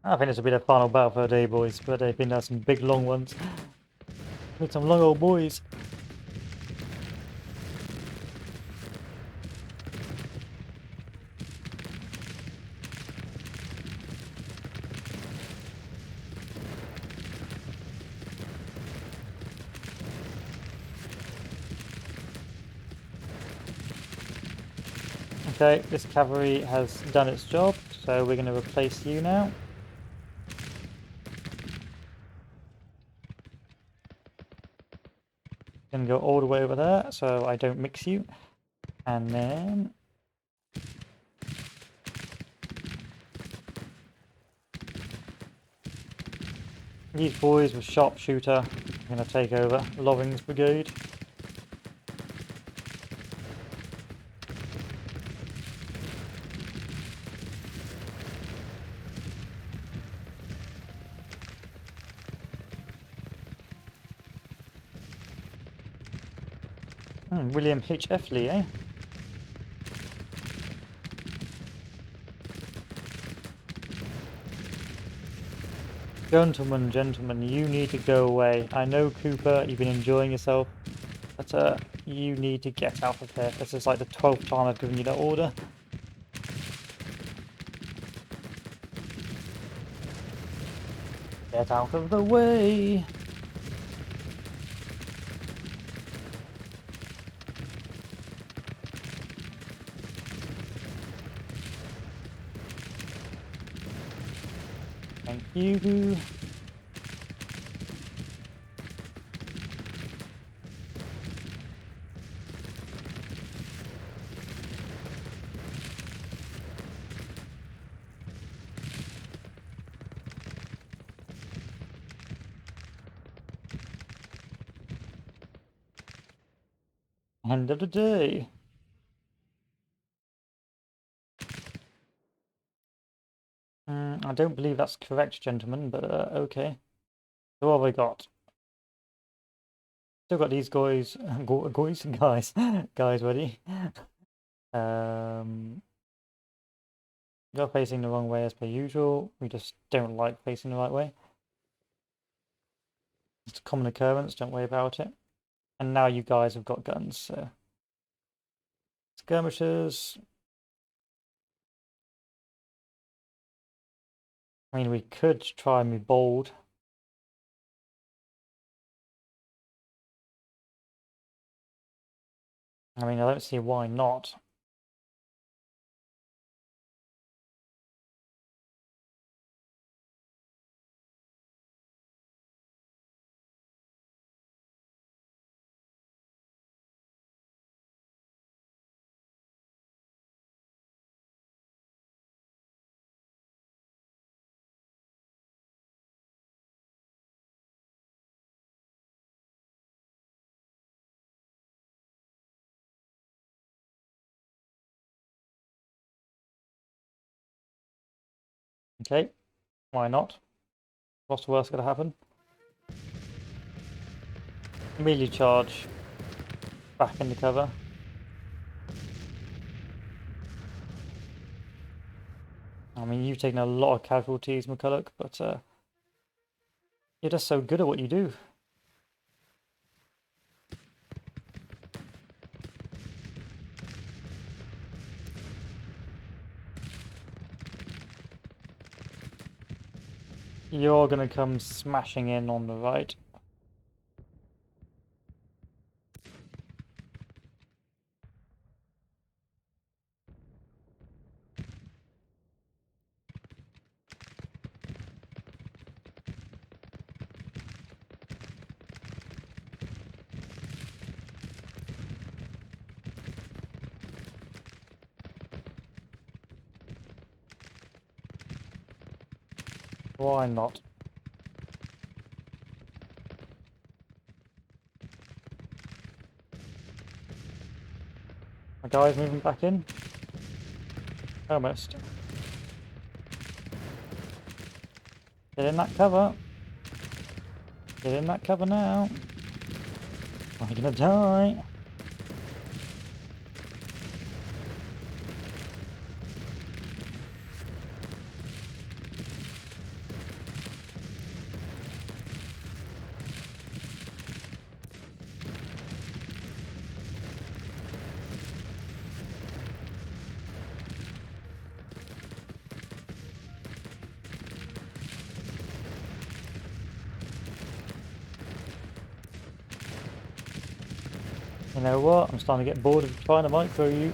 I think this will be the final battle for the day, boys, but they've been some big long ones. Need some long old boys. Okay, this cavalry has done its job, so we're going to replace you now. Going to go all the way over there, so I don't mix you. And then... these boys with sharpshooter are going to take over Loring's brigade. William H. F. Lee, eh? Gentlemen, you need to go away. I know, Cooper, you've been enjoying yourself, but you need to get out of here. This is like the 12th time I've given you that order. Get out of the way! Thank you. End of the day. I don't believe that's correct, gentlemen, but okay. So what have I got? Still got these guys, guys ready. You're facing the wrong way as per usual. We just don't like facing the right way. It's a common occurrence, don't worry about it. And now you guys have got guns, so... skirmishes. I mean, we could try and be bold. I mean, I don't see why not. Okay, why not? What's the worst gonna happen? Melee charge. Back into cover. I mean, you've taken a lot of casualties, McCulloch, but you're just so good at what you do. You're gonna come smashing in on the right. Why not? My guy's moving back in. Almost. Get in that cover. Get in that cover now. Or you're gonna die. You know what? I'm starting to get bored of trying to micro you.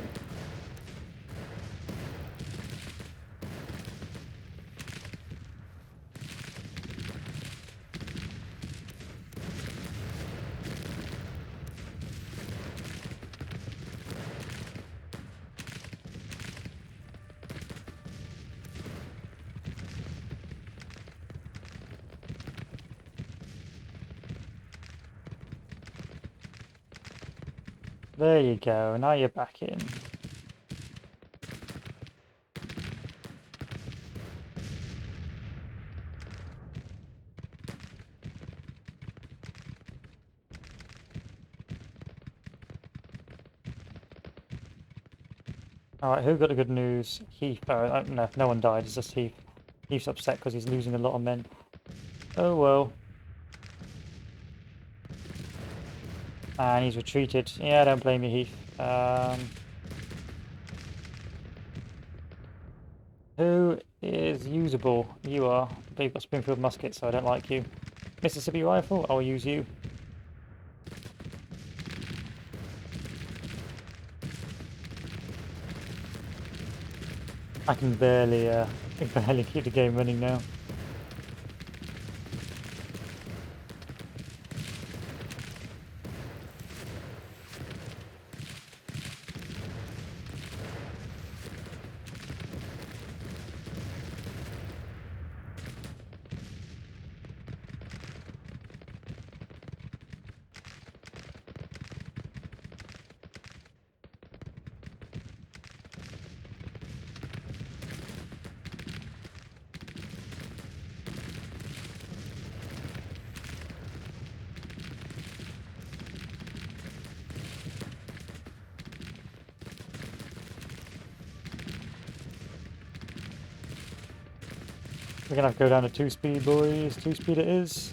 There you go, now you're back in. Alright, who got the good news? Heath. Oh, no, no one died, it's just Heath. Heath's upset because he's losing a lot of men. Oh well. And he's retreated. Yeah, I don't blame you, Heath. Who is usable? You are. But you've got Springfield musket, so I don't like you. Mississippi rifle? I'll use you. I can barely keep the game running now. We're gonna have to go down to 2-speed, boys. 2-speed it is.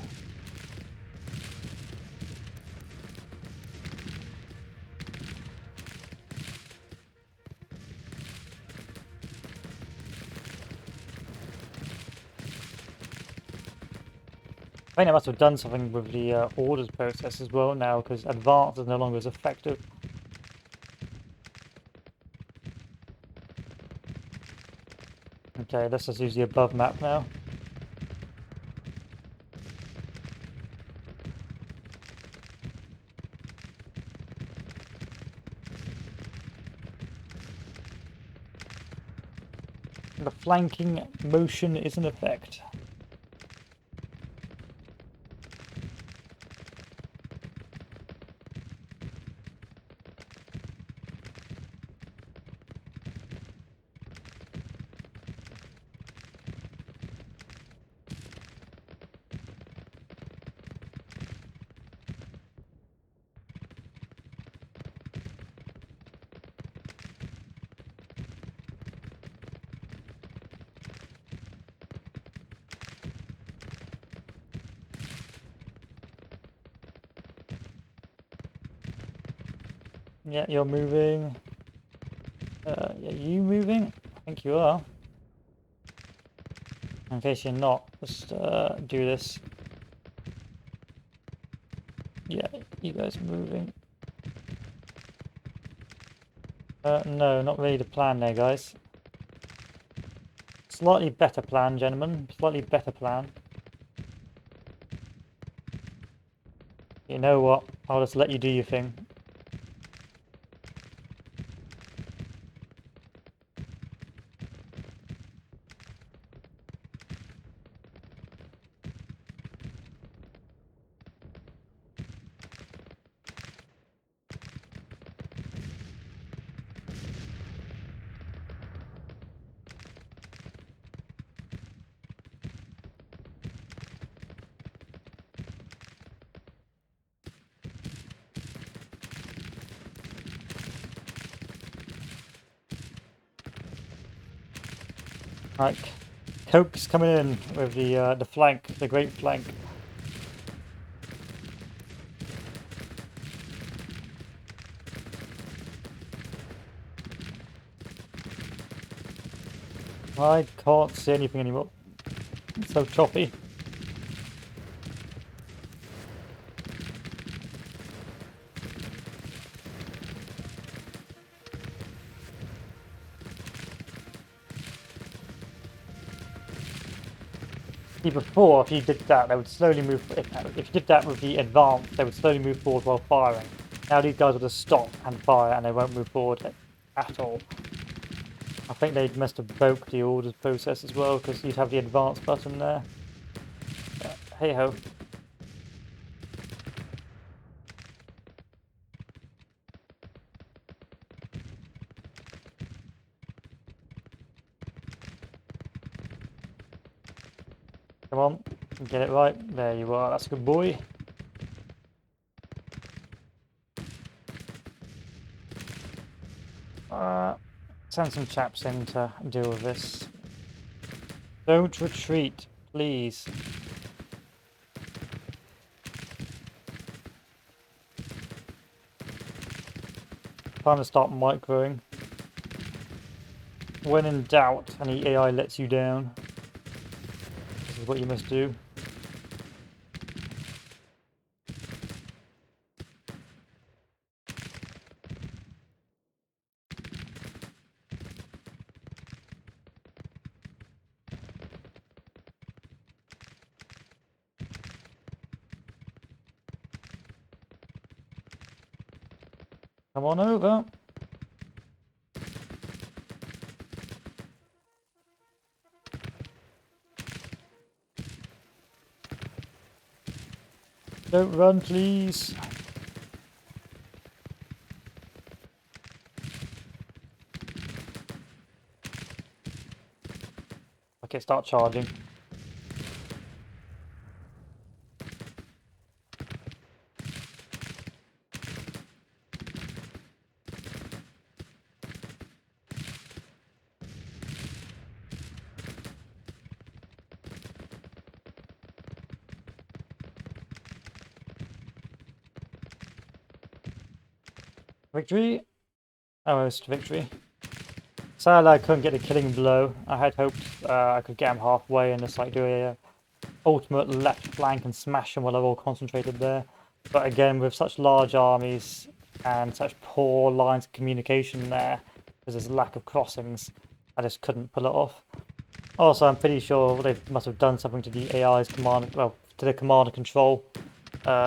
I think I must have done something with the orders process as well now, because advanced is no longer as effective. Okay, let's just use the above map now. The flanking motion is in effect. Yeah, you're moving. Yeah, you moving? I think you are. In case you're not, just do this. Yeah, you guys moving. No, not really the plan there, guys. Slightly better plan, gentlemen. Slightly better plan. You know what? I'll just let you do your thing. Right, Coke's coming in with the flank, the great flank. I can't see anything anymore. It's so choppy. See, before, if you did that, they would slowly move. If you did that with the advance, they would slowly move forward while firing. Now these guys will just stop and fire, and they won't move forward at all. I think they must have broke the orders process as well, because you'd have the advance button there. But hey ho. Come on, get it right. There you are. That's a good boy. Send some chaps in to deal with this. Don't retreat, please. Time to start microing. When in doubt and the AI lets you down, this is what you must do. Come on over. Don't run, please. Okay, start charging. Victory? Almost victory. Sadly, I couldn't get a killing blow. I had hoped I could get him halfway and just like do a ultimate left flank and smash them while they're all concentrated there. But again, with such large armies and such poor lines of communication there, because there's a lack of crossings, I just couldn't pull it off. Also, I'm pretty sure they must have done something to the AI's command, well, to the command and control,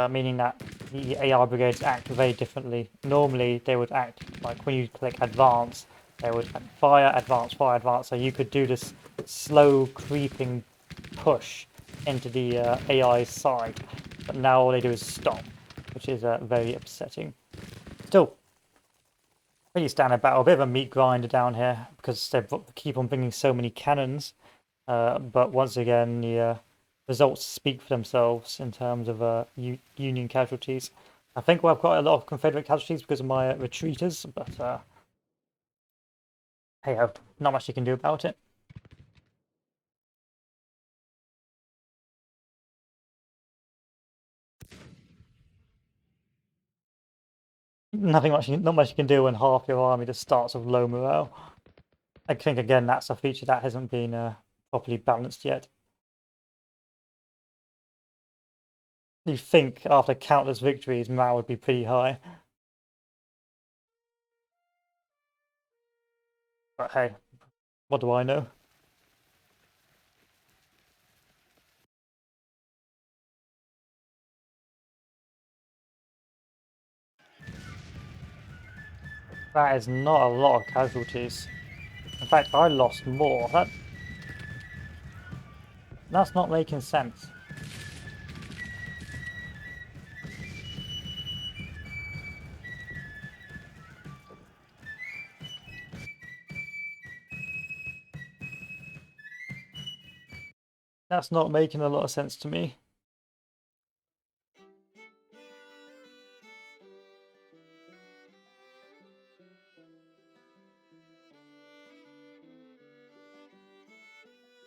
meaning that the AI brigades act very differently. Normally, they would act like when you click advance, they would fire, advance, so you could do this slow creeping push into the AI's side. But now all they do is stop, which is very upsetting. Still, pretty standard battle. A bit of a meat grinder down here because they keep on bringing so many cannons. But once again, the results speak for themselves in terms of Union casualties. I think we've got a lot of Confederate casualties because of my retreaters, but hey ho, not much you can do about it. Not much you can do when half your army just starts with low morale. I think again that's a feature that hasn't been properly balanced yet. You think after countless victories, morale would be pretty high. But hey, what do I know? That is not a lot of casualties. In fact, I lost more. That's not making sense. That's not making a lot of sense to me.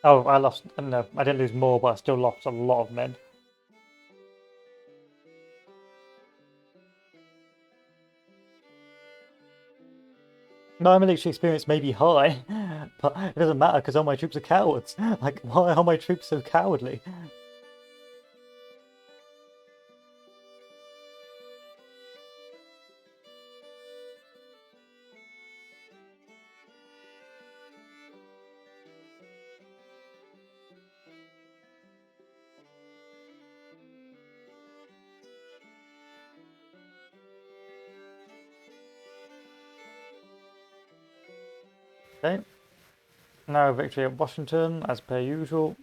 Oh, I lost. No, I didn't lose more, but I still lost a lot of men. My military experience may be high, but it doesn't matter because all my troops are cowards. Like, why are my troops so cowardly? Okay. Now victory at Washington, as per usual.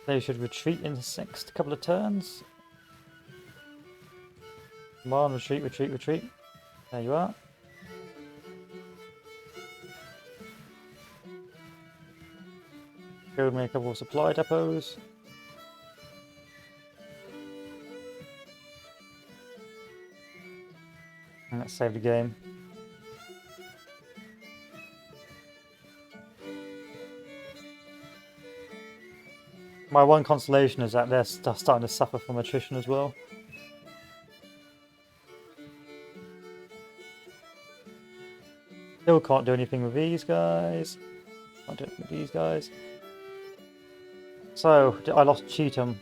They should retreat in the next couple of turns. Come on, retreat, retreat, retreat. There you are. Build me a couple of supply depots. And let's save the game. My one consolation is that they're starting to suffer from attrition as well. Still can't do anything with these guys. Can't do anything with these guys. So, I lost Cheatham.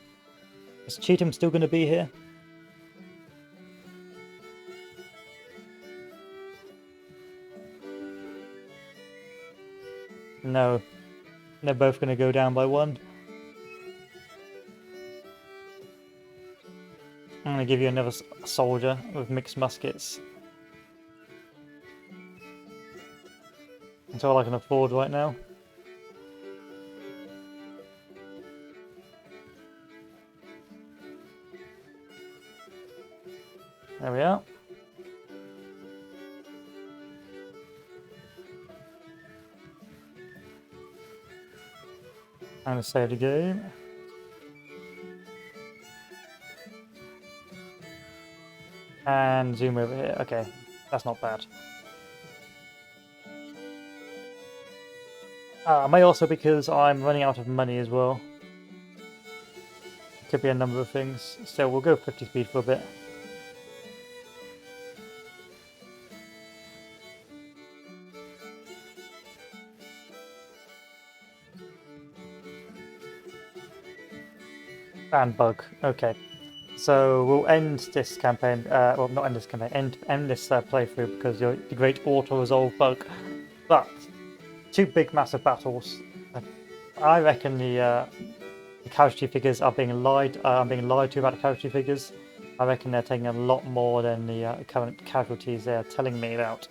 Is Cheatham still going to be here? No. They're both going to go down by 1. I'm going to give you another soldier with mixed muskets. That's all I can afford right now. There we are. I'm going to save the game. And zoom over here. Okay, that's not bad. May also because I'm running out of money as well. Could be a number of things. So we'll go 50 speed for a bit. And bug. Okay. So we'll end this campaign, well not end this campaign, end this playthrough because the great auto-resolve bug. But 2 big massive battles. I reckon the casualty figures are being lied to about the casualty figures. I reckon they're taking a lot more than the current casualties they're telling me about.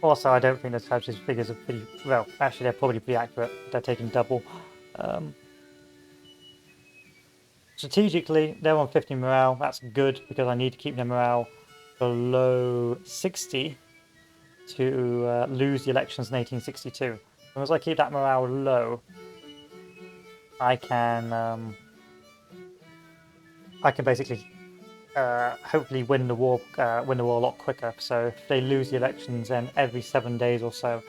Also, I don't think those casualty figures are pretty, well, actually they're probably pretty accurate. They're taking double. Strategically, they're on 50 morale. That's good because I need to keep their morale below 60 to lose the elections in 1862. As long as I keep that morale low, I can basically hopefully win the war a lot quicker. So if they lose the elections, then every 7 days or so,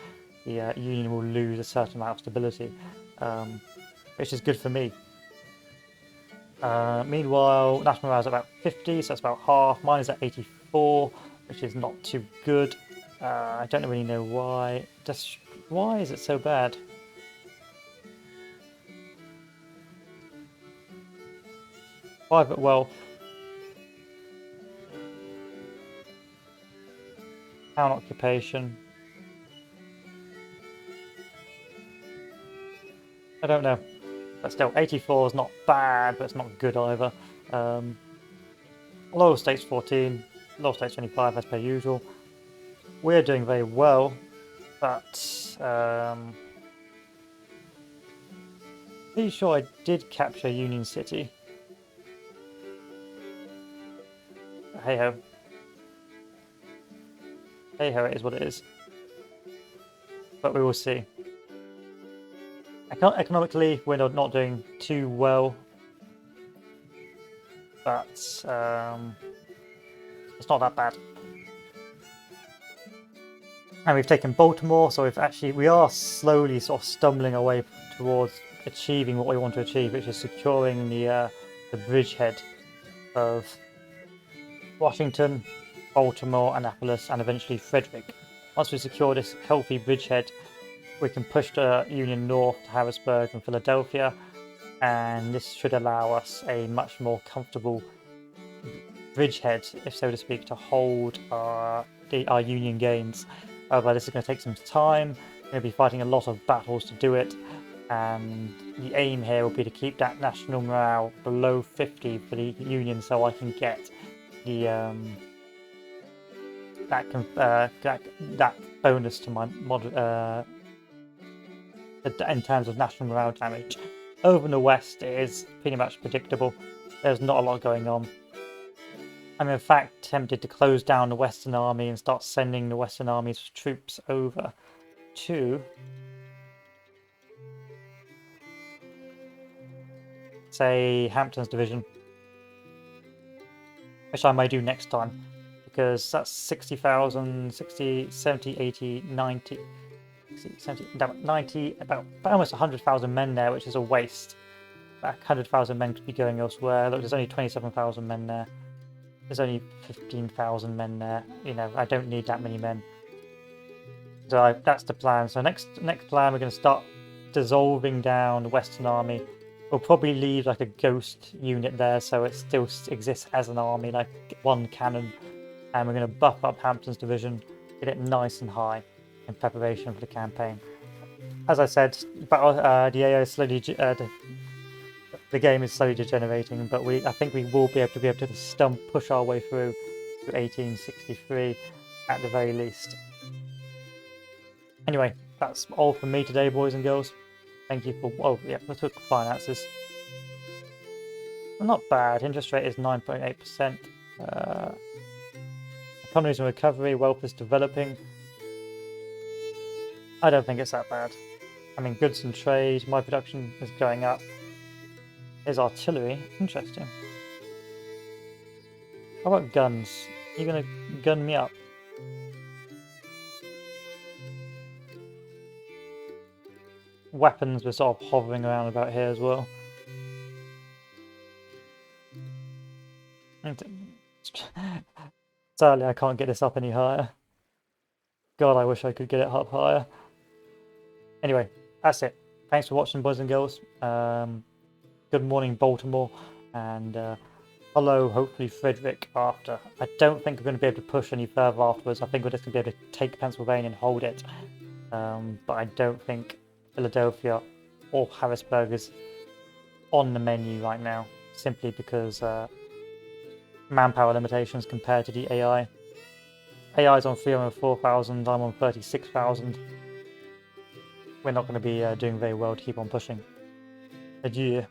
the Union will lose a certain amount of stability, which is good for me. Meanwhile, national morale is about 50, so that's about half. Mine is at 84, which is not too good. I don't really know why. Why is it so bad? Private wealth. Town occupation. I don't know. But still, 84 is not bad, but it's not good either. Loyal states 14, loyal states 25 as per usual. We're doing very well, but pretty sure I did capture Union City. Hey ho. Hey ho, it is what it is. But we will see. Economically, we're not doing too well, but it's not that bad. And we've taken Baltimore, so we are slowly sort of stumbling our way towards achieving what we want to achieve, which is securing the bridgehead of Washington, Baltimore, Annapolis, and eventually Frederick. Once we secure this healthy bridgehead, we can push the Union north to Harrisburg and Philadelphia, and this should allow us a much more comfortable bridgehead, if so to speak, to hold our Union gains. However, this is going to take some time. We're going to be fighting a lot of battles to do it, and the aim here will be to keep that national morale below 50 for the Union, so I can get the that bonus to my mod in terms of national morale damage. Over in the west, it is pretty much predictable. There's not a lot going on. I'm in fact tempted to close down the Western Army and start sending the Western Army's troops over to, say, Hampton's division, which I may do next time, because that's 60,000, 60, 70, 80, 90, 60, 70, 90, about almost 100,000 men there, which is a waste. About 100,000 men could be going elsewhere. Look, there's only 27,000 men there. There's only 15,000 men there. You know, I don't need that many men. So that's the plan. So next plan, we're going to start dissolving down the Western Army. We'll probably leave like a ghost unit there, so it still exists as an army, like one cannon. And we're going to buff up Hampton's division, get it nice and high in preparation for the campaign. As I said, the AI is slowly, the game is slowly degenerating, but I think we will be able to push our way through to 1863 at the very least. Anyway, that's all from me today, boys and girls. Thank you for. Oh yeah, let's look at finances. Well, not bad. Interest rate is 9.8%. Economies in recovery. Wealth is developing. I don't think it's that bad. I mean, goods and trade. My production is going up. There's artillery. Interesting. How about guns? Are you gonna gun me up? Weapons were sort of hovering around about here as well. Sadly, I can't get this up any higher. God, I wish I could get it up higher. Anyway, that's it. Thanks for watching, boys and girls. Good morning, Baltimore, and hello, hopefully, Frederick after. I don't think we're going to be able to push any further afterwards. I think we're just going to be able to take Pennsylvania and hold it. But I don't think Philadelphia or Harrisburg is on the menu right now, simply because manpower limitations compared to the AI. AI is on 304,000, I'm on 36,000. We're not going to be doing very well to keep on pushing. Adieu.